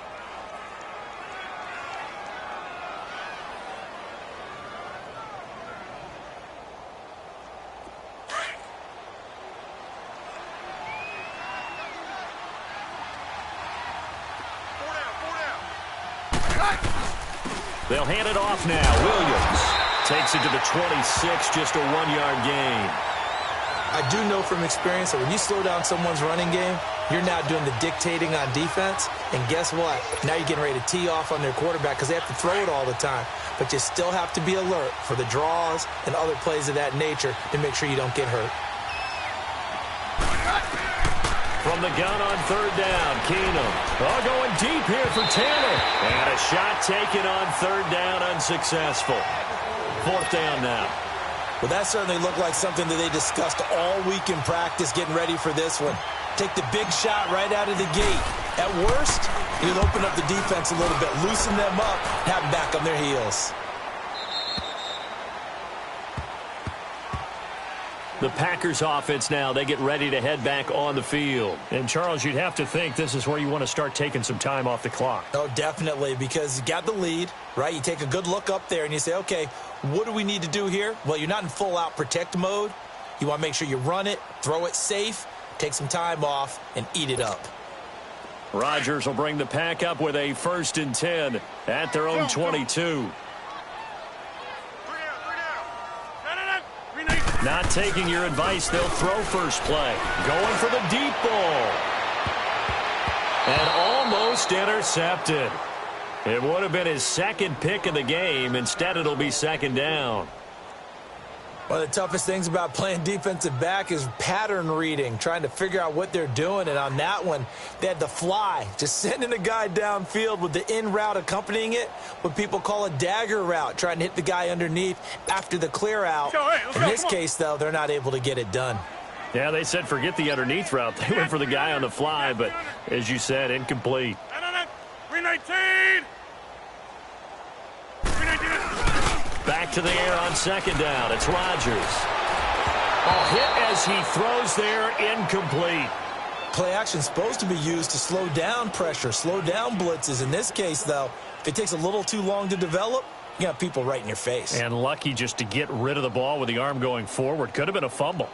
They'll hand it off now. Williams takes it to the 26, just a 1-yard gain. I do know from experience that when you slow down someone's running game, you're now doing the dictating on defense. And guess what? Now you're getting ready to tee off on their quarterback because they have to throw it all the time. But you still have to be alert for the draws and other plays of that nature to make sure you don't get hurt. From the gun on third down, Keenum. Oh, going deep here for Taylor. And a shot taken on third down, unsuccessful. Fourth down now. Well, that certainly looked like something that they discussed all week in practice getting ready for this one. Take the big shot right out of the gate. At worst, you'll open up the defense a little bit, loosen them up, have them back on their heels. The Packers offense now, they get ready to head back on the field. And, Charles, you'd have to think this is where you want to start taking some time off the clock. Oh, definitely, because you got the lead, right? You take a good look up there and you say, okay, what do we need to do here? Well, you're not in full-out protect mode. You want to make sure you run it, throw it safe, take some time off, and eat it up. Rodgers will bring the pack up with a 1st and 10 at their own 22. Not taking your advice, they'll throw first play. Going for the deep ball. And almost intercepted. It would have been his second pick of the game. Instead, it'll be second down. One of the toughest things about playing defensive back is pattern reading, trying to figure out what they're doing. And on that one, they had the fly, just sending a guy downfield with the in route accompanying it, what people call a dagger route, trying to hit the guy underneath after the clear out. In this case, though, they're not able to get it done. Yeah, they said forget the underneath route. They went for the guy on the fly, but as you said, incomplete. 319! Back to the air on second down. It's Rodgers. A hit as he throws there, incomplete. Play action is supposed to be used to slow down pressure, slow down blitzes. In this case, though, if it takes a little too long to develop, you got people right in your face. And lucky just to get rid of the ball with the arm going forward. Could have been a fumble.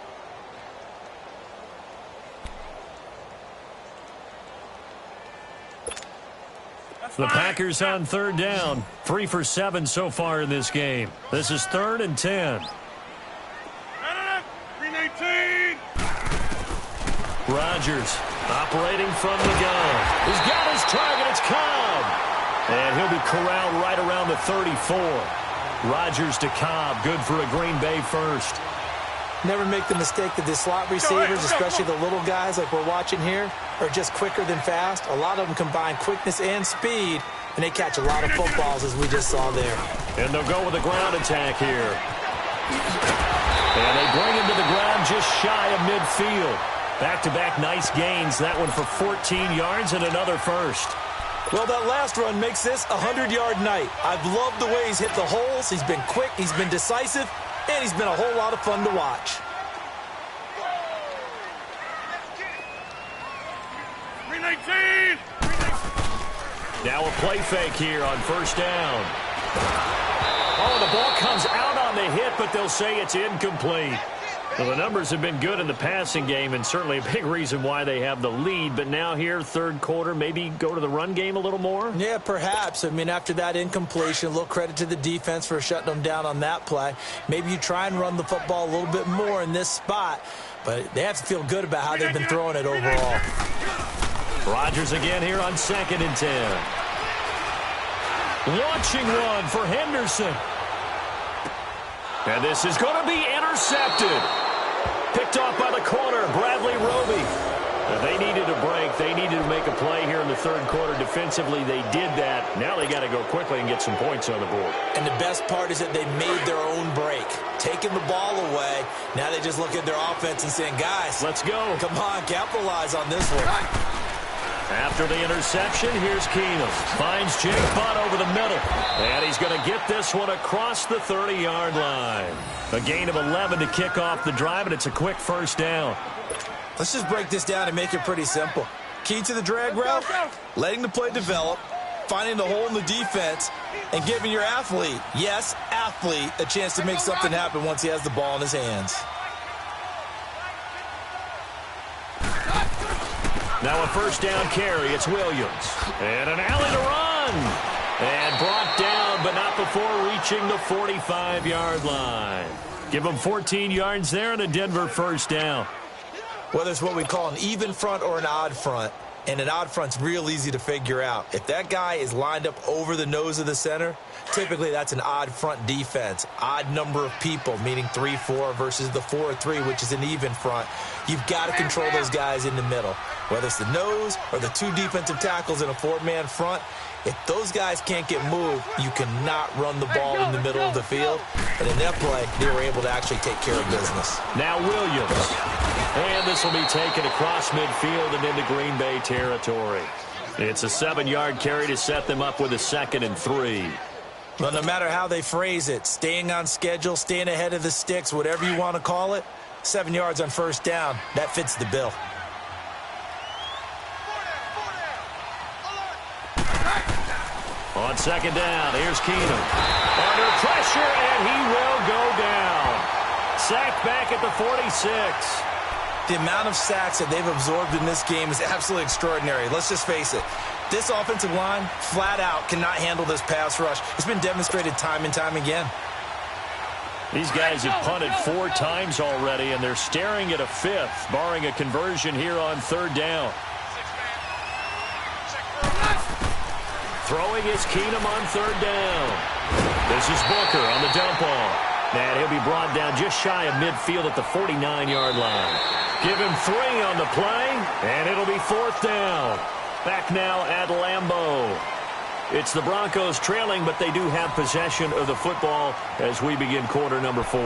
The Packers on third down. 3 for 7 so far in this game. This is 3rd and 10. 319! Rodgers operating from the gun. He's got his target. It's Cobb. And he'll be corralled right around the 34. Rodgers to Cobb. Good for a Green Bay first. Never make the mistake that the slot receivers, especially the little guys like we're watching here, are just quicker than fast. A lot of them combine quickness and speed, and they catch a lot of footballs, as we just saw there. And they'll go with a ground attack here. And they bring him to the ground just shy of midfield. Back-to-back nice gains. That one for 14 yards and another first. Well, that last run makes this a 100-yard night. I've loved the way he's hit the holes. He's been quick. He's been decisive. And he's been a whole lot of fun to watch. 319! Now a play fake here on first down. Oh, the ball comes out on the hit, but they'll say it's incomplete. Well, the numbers have been good in the passing game, and certainly a big reason why they have the lead. But now here, third quarter, maybe go to the run game a little more? Yeah, perhaps. I mean, after that incompletion, a little credit to the defense for shutting them down on that play. Maybe you try and run the football a little bit more in this spot. But they have to feel good about how they've been throwing it overall. Rodgers again here on 2nd and 10. Launching one for Henderson. And this is going to be intercepted. Picked off by the corner, Bradley Roby. They needed a break. They needed to make a play here in the third quarter. Defensively, they did that. Now they got to go quickly and get some points on the board. And the best part is that they made their own break. Taking the ball away. Now they just look at their offense and saying, guys, let's go. Come on, capitalize on this one. After the interception, here's Keenum. Finds Jake Butt over the middle. And he's going to get this one across the 30-yard line. A gain of 11 to kick off the drive, and it's a quick first down. Let's just break this down and make it pretty simple. Key to the drag route, letting the play develop, finding the hole in the defense, and giving your athlete, yes, athlete, a chance to make something happen once he has the ball in his hands. Now a first down carry. It's Williams. And an alley to run. And brought down, but not before reaching the 45-yard line. Give him 14 yards there and a Denver first down. Whether it's what we call an even front or an odd front, and an odd front's real easy to figure out. If that guy is lined up over the nose of the center, typically that's an odd front defense. Odd number of people, meaning 3-4 versus the 4-3, which is an even front. You've got to control those guys in the middle. Whether it's the nose or the two defensive tackles in a four-man front, if those guys can't get moved, you cannot run the ball in the middle of the field. And in that play, they were able to actually take care of business. Now Williams. And this will be taken across midfield and into Green Bay territory. It's a 7-yard carry to set them up with a 2nd and 3. Well, no matter how they phrase it, staying on schedule, staying ahead of the sticks, whatever you want to call it, 7 yards on first down, that fits the bill. On 2nd down, here's Keenum. Under pressure, and he will go down. Sacked back at the 46. The amount of sacks that they've absorbed in this game is absolutely extraordinary. Let's just face it. This offensive line, flat out, cannot handle this pass rush. It's been demonstrated time and time again. These guys have punted 4 times already, and they're staring at a 5th, barring a conversion here on 3rd down. Throwing is Keenum on 3rd down. This is Booker on the dump off. And he'll be brought down just shy of midfield at the 49-yard line. Give him 3 on the play, and it'll be 4th down. Back now at Lambeau. It's the Broncos trailing, but they do have possession of the football as we begin quarter number 4.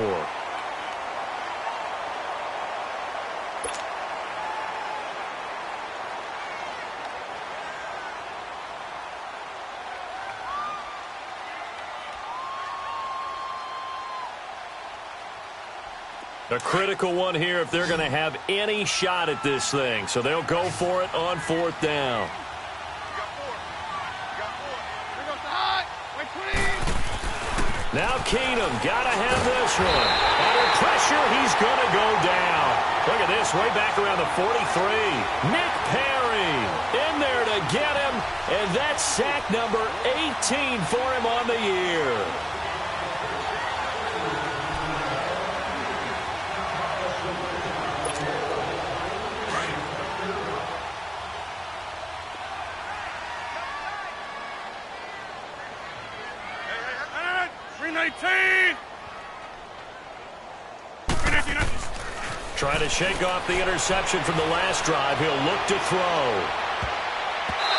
A critical one here if they're going to have any shot at this thing. So they'll go for it on 4th down. Now Keenum got to have this one. Under pressure, he's going to go down. Look at this, way back around the 43. Nick Perry in there to get him. And that's sack number 18 for him on the year. Trying to shake off the interception from the last drive. He'll look to throw.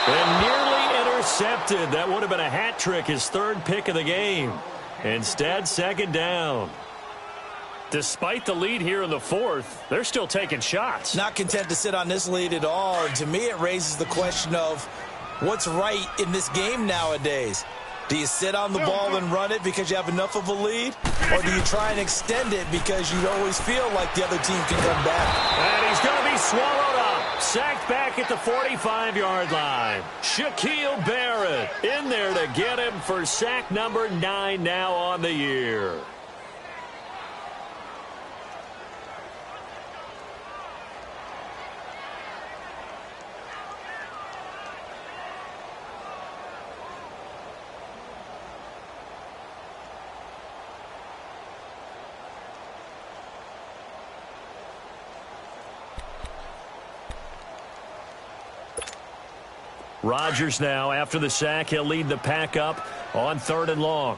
And nearly intercepted. That would have been a hat trick, his 3rd pick of the game. Instead, 2nd down. Despite the lead here in the 4th, they're still taking shots. Not content to sit on this lead at all. And to me, it raises the question of what's right in this game nowadays. Do you sit on the ball and run it because you have enough of a lead? Or do you try and extend it because you always feel like the other team can come back? And he's going to be swallowed up. Sacked back at the 45-yard line. Shaquille Barrett in there to get him for sack number 9 now on the year. Rodgers now, after the sack, he'll lead the pack up on 3rd and long.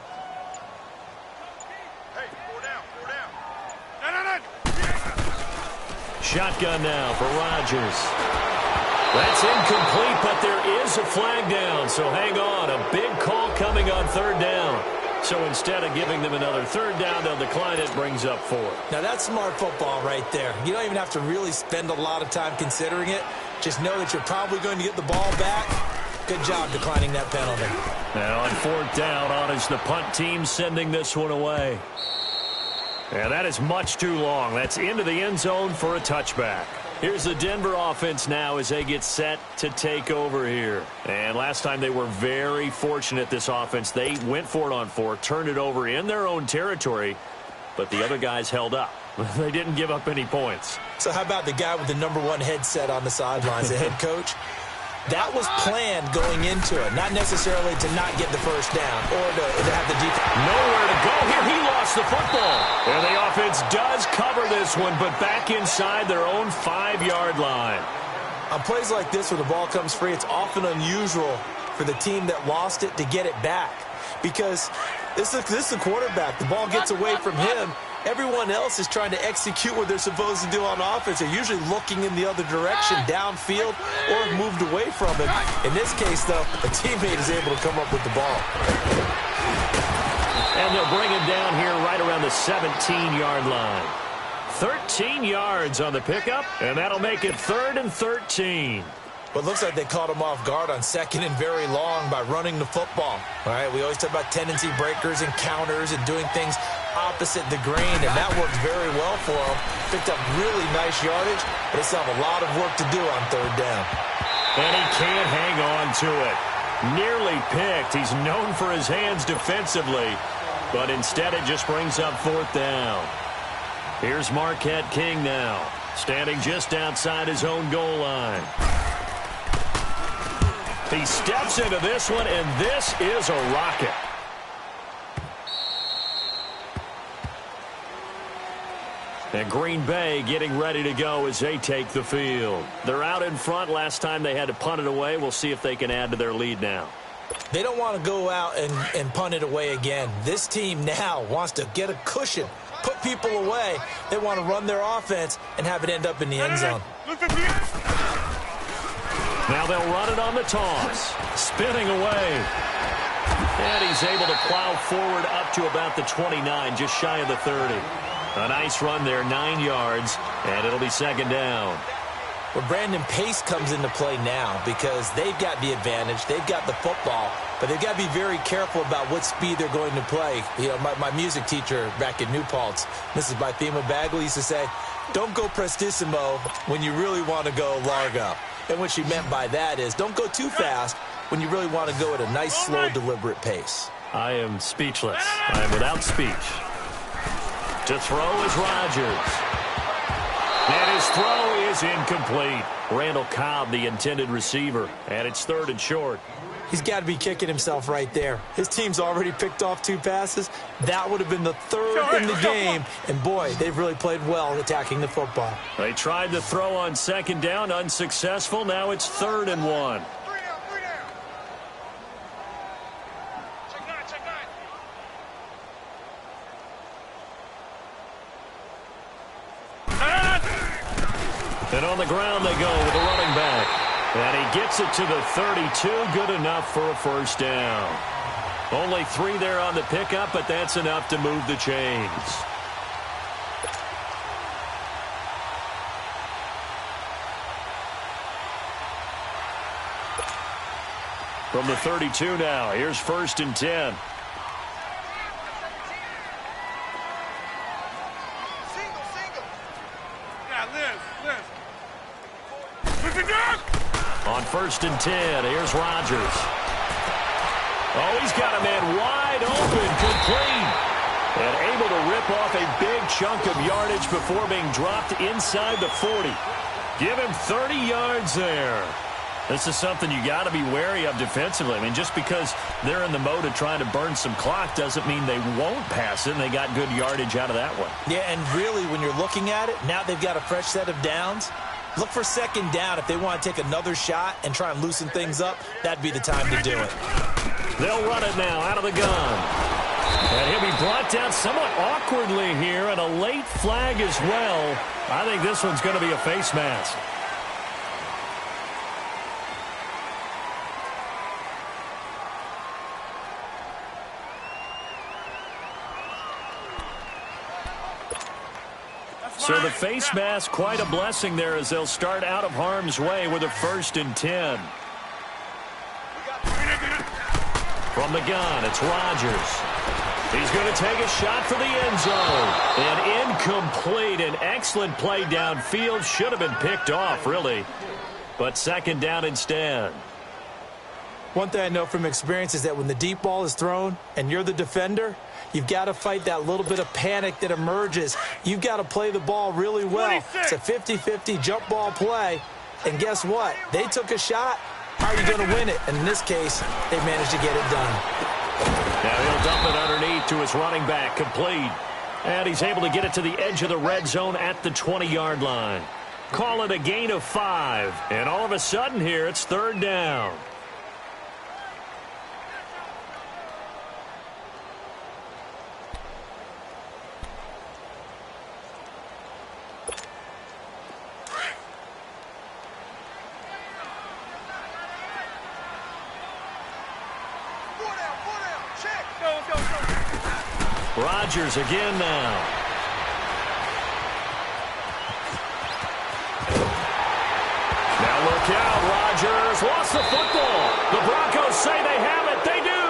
Hey, 4 down. Shotgun now for Rodgers. That's incomplete, but there is a flag down, so hang on. A big call coming on 3rd down. So instead of giving them another 3rd down, they'll decline it, brings up 4. Now that's smart football right there. You don't even have to really spend a lot of time considering it. Just know that you're probably going to get the ball back. Good job declining that penalty. Now on 4th down, on is the punt team sending this one away. And that is much too long. That's into the end zone for a touchback. Here's the Denver offense now as they get set to take over here. And last time they were very fortunate, this offense. They went for it on 4, turned it over in their own territory, but the other guys held up. They didn't give up any points. So how about the guy with the #1 headset on the sidelines, the head coach? That was planned going into it, not necessarily to not get the first down or to have the defense. Nowhere to go here. He lost the football. And the offense does cover this one, but back inside their own 5-yard line. On plays like this where the ball comes free, it's often unusual for the team that lost it to get it back. Because this is the quarterback. The ball gets away from him, Everyone else is trying to execute what they're supposed to do on offense. They're usually looking in the other direction, downfield, or have moved away from it. In this case, though, a teammate is able to come up with the ball. And they'll bring him down here right around the 17-yard line. 13 yards on the pickup, and that'll make it 3rd and 13. But it looks like they caught him off guard on 2nd and very long by running the football. All right, we always talk about tendency breakers and counters and doing things opposite the grain, and that worked very well for him. Picked up really nice yardage, but they still have a lot of work to do on 3rd down. And he can't hang on to it. Nearly picked. He's known for his hands defensively, but instead it just brings up 4th down. Here's Marquette King now, standing just outside his own goal line. He steps into this one, and this is a rocket. And Green Bay getting ready to go as they take the field. They're out in front. Last time they had to punt it away. We'll see if they can add to their lead now. They don't want to go out and punt it away again. This team now wants to get a cushion, put people away. They want to run their offense and have it end up in the end zone. Now they'll run it on the toss. Spinning away. And he's able to plow forward up to about the 29, just shy of the 30. A nice run there, 9 yards, and it'll be 2nd down. Well, Brandon, pace comes into play now because they've got the advantage. They've got the football, but they've got to be very careful about what speed they're going to play. You know, my music teacher back in New Paltz, Mrs. Bythema Bagley, used to say, don't go prestissimo when you really want to go largo. And what she meant by that is don't go too fast when you really want to go at a nice, slow, deliberate pace. I am speechless. I am without speech. To throw is Rodgers. And his throw is incomplete. Randall Cobb, the intended receiver, and it's 3rd and short. He's got to be kicking himself right there. His team's already picked off 2 passes. That would have been the 3rd in the game. And, boy, they've really played well attacking the football. They tried to throw on 2nd down, unsuccessful. Now it's 3rd and 1. And on the ground they go with a running back. And he gets it to the 32. Good enough for a 1st down. Only 3 there on the pickup, but that's enough to move the chains. From the 32 now, here's 1st and 10. On 1st and 10, here's Rodgers. Oh, he's got a man wide open, complete. And able to rip off a big chunk of yardage before being dropped inside the 40. Give him 30 yards there. This is something you got to be wary of defensively. I mean, just because they're in the mode of trying to burn some clock doesn't mean they won't pass it, and they got good yardage out of that one. Yeah, and really, when you're looking at it, now they've got a fresh set of downs. Look for 2nd down. If they want to take another shot and try and loosen things up, that'd be the time to do it. They'll run it now out of the gun. And he'll be brought down somewhat awkwardly here, and a late flag as well. I think this one's going to be a face mask. So the face mask, quite a blessing there as they'll start out of harm's way with a 1st and 10. From the gun, it's Rodgers. He's going to take a shot for the end zone. And incomplete. An excellent play downfield. Should have been picked off, really. But 2nd down instead. One thing I know from experience is that when the deep ball is thrown and you're the defender, you've got to fight that little bit of panic that emerges. You've got to play the ball really well. It's a 50-50 jump ball play. And guess what? They took a shot. How are you going to win it? And in this case, they managed to get it done. Now he'll dump it underneath to his running back, complete. And he's able to get it to the edge of the red zone at the 20-yard line. Call it a gain of 5. And all of a sudden here, it's 3rd down. Four down. Check. Go. Rodgers again now. Now look out, Rodgers lost the football. The Broncos say they have it. They do.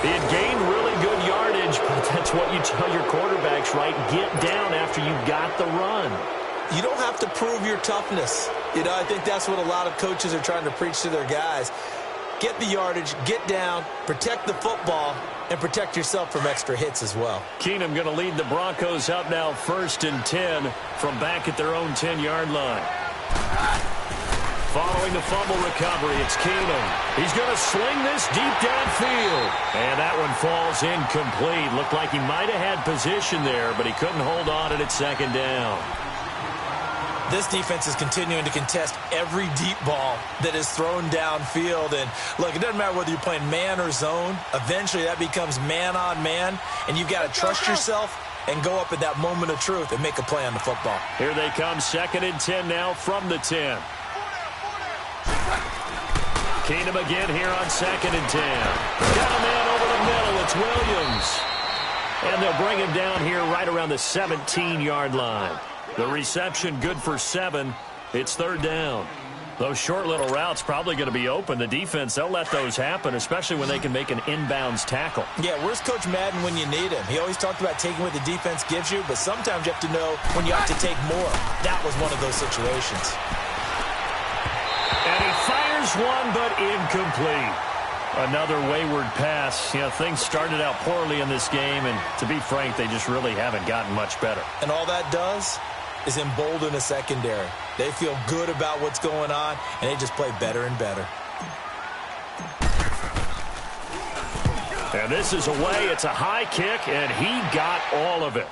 He had gained really good yardage, but that's what you tell your quarterbacks, right? Get down after you got the run. You don't have to prove your toughness. You know, I think that's what a lot of coaches are trying to preach to their guys. Get the yardage, get down, protect the football, and protect yourself from extra hits as well. Keenum going to lead the Broncos up now 1st and 10 from back at their own 10-yard line. Following the fumble recovery, it's Keenum. He's going to sling this deep downfield. And that one falls incomplete. Looked like he might have had position there, but he couldn't hold on at 2nd down. This defense is continuing to contest every deep ball that is thrown downfield. And, look, it doesn't matter whether you're playing man or zone. Eventually, that becomes man-on-man, and you've got to trust yourself and go up at that moment of truth and make a play on the football. Here they come, 2nd and 10 now from the 10. Keenum again here on 2nd and 10. Got a man over the middle. It's Williams. And they'll bring him down here right around the 17-yard line. The reception good for 7. It's 3rd down. Those short little routes probably going to be open. The defense, they'll let those happen, especially when they can make an inbounds tackle. Yeah, where's Coach Madden when you need him? He always talked about taking what the defense gives you, but sometimes you have to know when you have to take more. That was one of those situations. And he fires one, but incomplete. Another wayward pass. You know, things started out poorly in this game, and to be frank, they just really haven't gotten much better. And all that does is embolden a secondary. They feel good about what's going on, and they just play better and better. And this is away. It's a high kick, and he got all of it.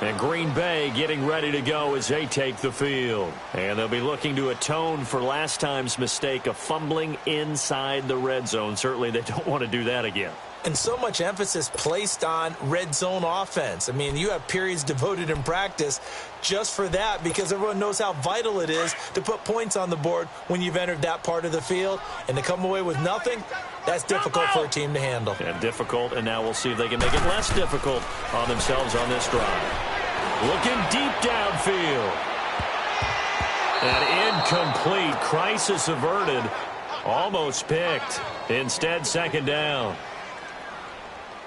And Green Bay getting ready to go as they take the field. And they'll be looking to atone for last time's mistake of fumbling inside the red zone. Certainly they don't want to do that again. And so much emphasis placed on red zone offense. I mean, you have periods devoted in practice just for that because everyone knows how vital it is to put points on the board when you've entered that part of the field. And to come away with nothing, that's difficult for a team to handle. And difficult, and now we'll see if they can make it less difficult on themselves on this drive. Looking deep downfield. And incomplete. Crisis averted. Almost picked. Instead, 2nd down.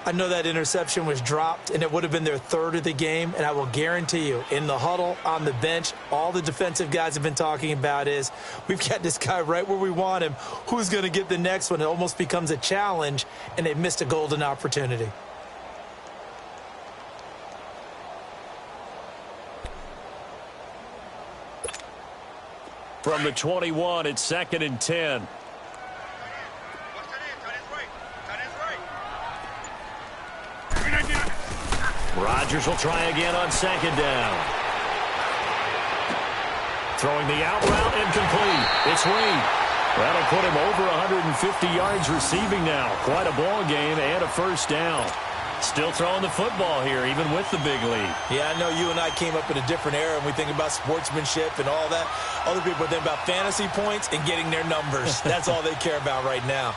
I know that interception was dropped, and it would have been their 3rd of the game, and I will guarantee you, in the huddle, on the bench, all the defensive guys have been talking about is, we've got this guy right where we want him. Who's going to get the next one? It almost becomes a challenge, and they missed a golden opportunity. From the 21, it's 2nd and 10. Rodgers will try again on 2nd down. Throwing the out route incomplete. It's Reed. That'll put him over 150 yards receiving now. Quite a ball game and a 1st down. Still throwing the football here, even with the big lead. Yeah, I know you and I came up in a different era, and we think about sportsmanship and all that. Other people think about fantasy points and getting their numbers. That's all they care about right now.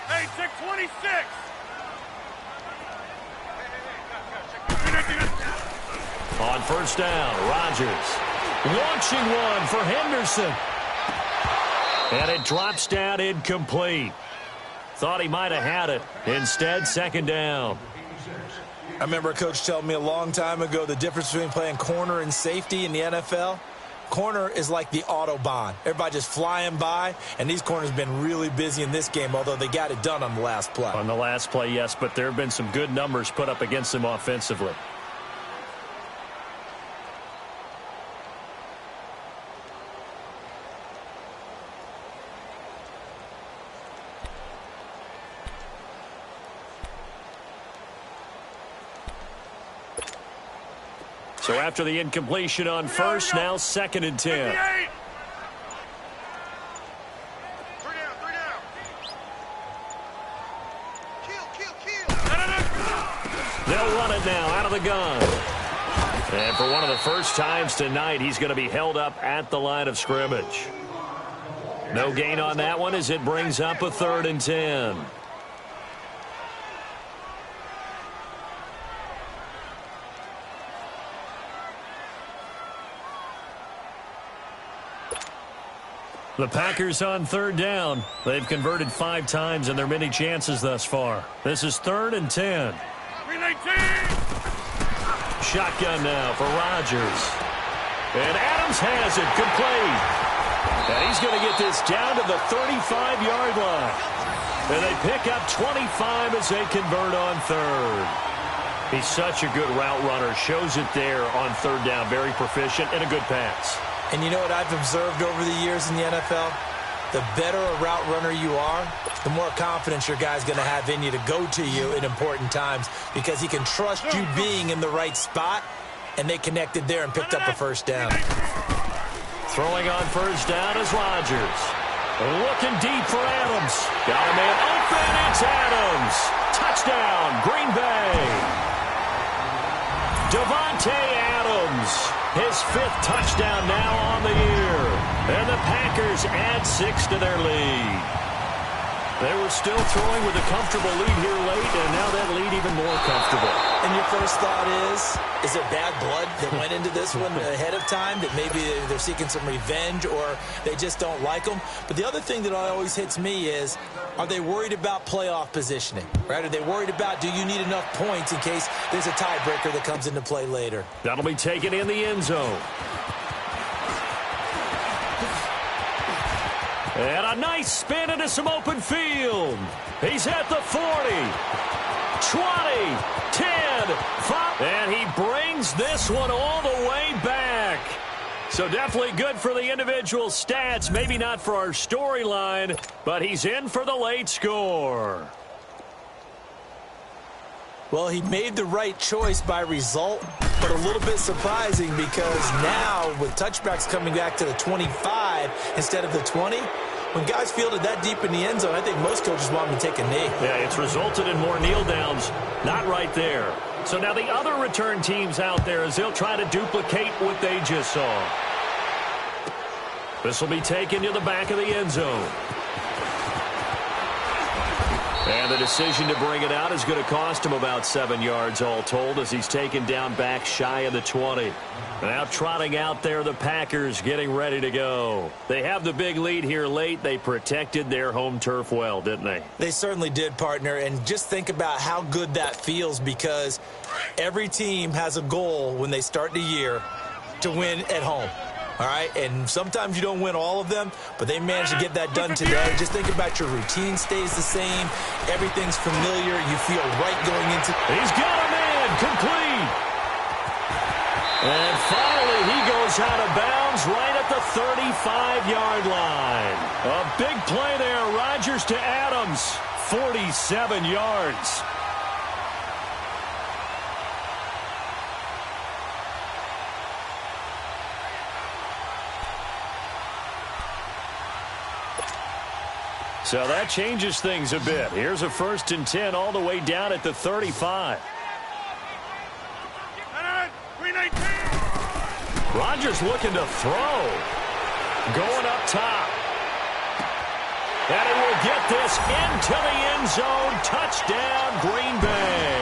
Hey, 626. On 1st down, Rodgers launching one for Henderson. And it drops down incomplete. Thought he might have had it. Instead, 2nd down. I remember a coach telling me a long time ago the difference between playing corner and safety in the NFL. Corner is like the Autobahn. Everybody just flying by, and these corners have been really busy in this game, although they got it done on the last play. On the last play, yes, but there have been some good numbers put up against them offensively. So after the incompletion on 1st, now 2nd and 10. the gun. And for one of the first times tonight, he's going to be held up at the line of scrimmage. No gain on that one as it brings up a 3rd and 10. The Packers on 3rd down. They've converted 5 times in their many chances thus far. This is 3rd and 10. Shotgun now for Rodgers. And Adams has it complete. And he's going to get this down to the 35-yard line. And they pick up 25 as they convert on 3rd. He's such a good route runner. Shows it there on 3rd down. Very proficient and a good pass. And you know what I've observed over the years in the NFL? The better a route runner you are, the more confidence your guy's going to have in you to go to you in important times because he can trust you being in the right spot, and they connected there and picked up a 1st down. Throwing on 1st down is Rodgers. Looking deep for Adams. Got a man open. It's Adams. Touchdown, Green Bay. Davante Adams. His 5th touchdown now on the year. And the Packers add 6 to their lead. They were still throwing with a comfortable lead here late, and now that lead even more comfortable. And your first thought is it bad blood that went into this one ahead of time, that maybe they're seeking some revenge or they just don't like them? But the other thing that always hits me is, are they worried about playoff positioning? Right? Are they worried about, do you need enough points in case there's a tiebreaker that comes into play later? That'll be taken in the end zone. And a nice spin into some open field. He's at the 40, 20, 10, 5. And he brings this one all the way back. So definitely good for the individual stats. Maybe not for our storyline, but he's in for the late score. Well, he made the right choice by result, but a little bit surprising because now with touchbacks coming back to the 25 instead of the 20, when guys fielded that deep in the end zone, I think most coaches want him to take a knee. Yeah, it's resulted in more kneel downs. Not right there. So now the other return teams out there as they'll try to duplicate what they just saw. This will be taken to the back of the end zone. And the decision to bring it out is going to cost him about 7 yards all told as he's taken down back shy of the 20. Now trotting out there, the Packers getting ready to go. They have the big lead here late. They protected their home turf well, didn't they? They certainly did, partner. And just think about how good that feels because every team has a goal when they start the year to win at home. All right, and sometimes you don't win all of them, but they managed to get that done today. Just think about your routine stays the same. Everything's familiar. You feel right going into. He's got a man complete. And finally, he goes out of bounds right at the 35-yard line. A big play there. Rodgers to Adams. 47 yards. So that changes things a bit. Here's a 1st and 10 all the way down at the 35. Rodgers looking to throw. Going up top. And he will get this into the end zone. Touchdown, Green Bay.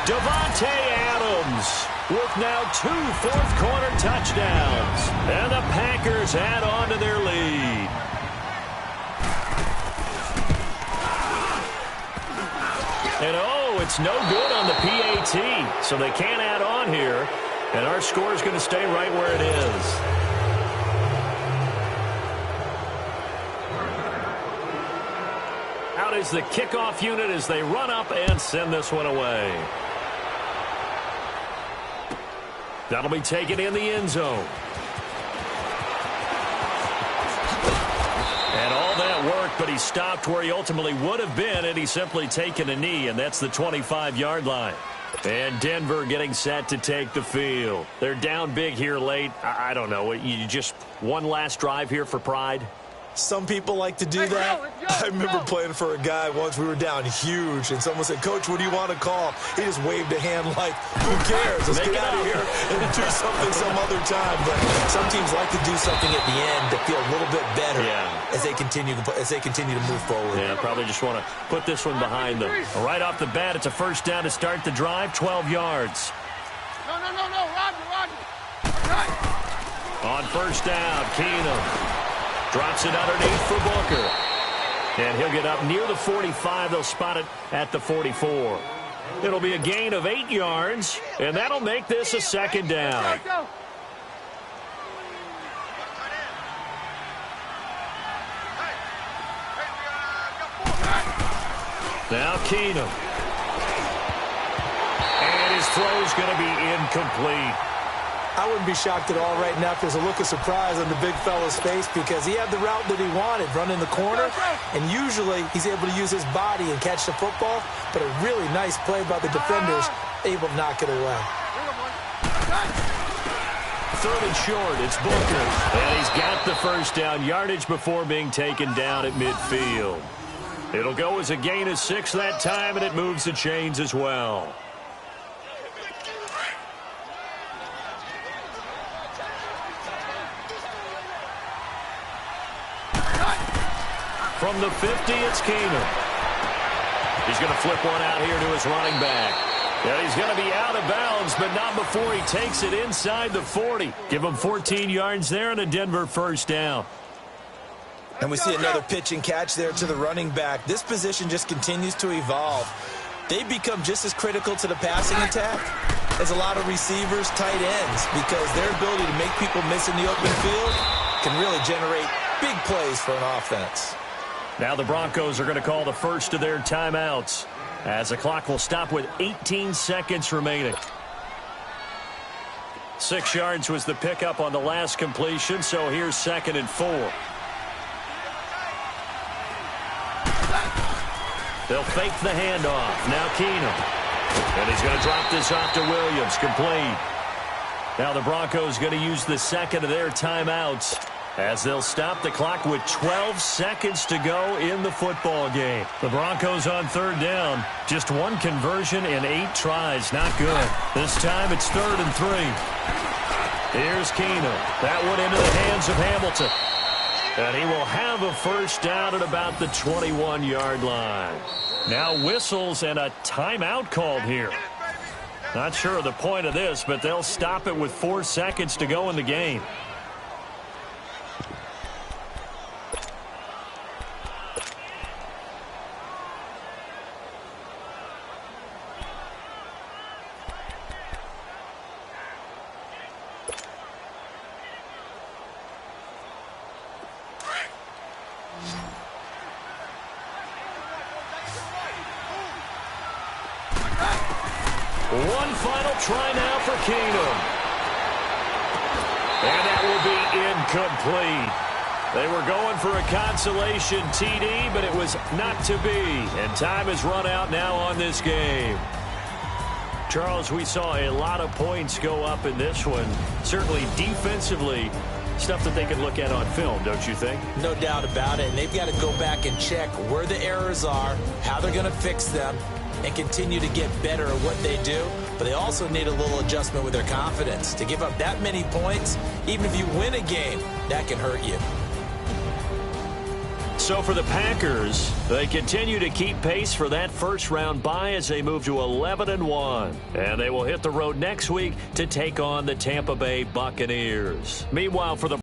Davante Adams with now 2 fourth-quarter touchdowns. And the Packers add on to their lead. And, oh, it's no good on the PAT, so they can't add on here. And our score is going to stay right where it is. Out is the kickoff unit as they run up and send this one away. That'll be taken in the end zone. And all that work, but he stopped where he ultimately would have been, and he's simply taken a knee, and that's the 25-yard line. And Denver getting set to take the field. They're down big here late. I don't know. You just one last drive here for pride? Some people like to do that. I remember playing for a guy once. We were down huge, and someone said, "Coach, what do you want to call?" He just waved a hand like, "Who cares? Let's get out of here and do something some other time." But some teams like to do something at the end to feel a little bit better as they continue to move forward. Yeah, probably just want to put this one behind them. Right off the bat, it's a first down to start the drive, 12 yards. No, Roger. On first down, Keenum drops it underneath for Booker. And he'll get up near the 45. They'll spot it at the 44. It'll be a gain of 8 yards, and that'll make this a second down. Now Keenum. And his throw's going to be incomplete. I wouldn't be shocked at all right now if there's a look of surprise on the big fella's face because he had the route that he wanted, run in the corner, and usually he's able to use his body and catch the football, but a really nice play by the defenders, able to knock it away. Third and short, it's Booker, and he's got the first down yardage before being taken down at midfield. It'll go as a gain of 6 that time, and it moves the chains as well. From the 50, it's Keenum. He's going to flip one out here to his running back. Yeah, he's going to be out of bounds, but not before he takes it inside the 40. Give him 14 yards there and a Denver first down. And we see another pitch and catch there to the running back. This position just continues to evolve. They become just as critical to the passing attack as a lot of receivers, tight ends, because their ability to make people miss in the open field can really generate big plays for an offense. Now the Broncos are going to call the first of their timeouts as the clock will stop with 18 seconds remaining. 6 yards was the pickup on the last completion, so here's 2nd and 4. They'll fake the handoff. Now Keenum. And he's going to drop this off to Williams. Complete. Now the Broncos going to use the second of their timeouts as they'll stop the clock with 12 seconds to go in the football game. The Broncos on third down. Just one conversion in 8 tries. Not good. This time it's 3rd and 3. Here's Keenum. That one into the hands of Hamilton. And he will have a first down at about the 21-yard line. Now whistles and a timeout called here. Not sure of the point of this, but they'll stop it with 4 seconds to go in the game. One final try now for Keenum. And that will be incomplete. They were going for a consolation TD, but it was not to be. And time has run out now on this game. Charles, we saw a lot of points go up in this one. Certainly defensively, stuff that they can look at on film, don't you think? No doubt about it. And they've got to go back and check where the errors are, how they're going to fix them, and continue to get better at what they do. But they also need a little adjustment with their confidence. To give up that many points, even if you win a game, that can hurt you. So for the Packers, they continue to keep pace for that first-round bye as they move to 11-1. And they will hit the road next week to take on the Tampa Bay Buccaneers. Meanwhile, for the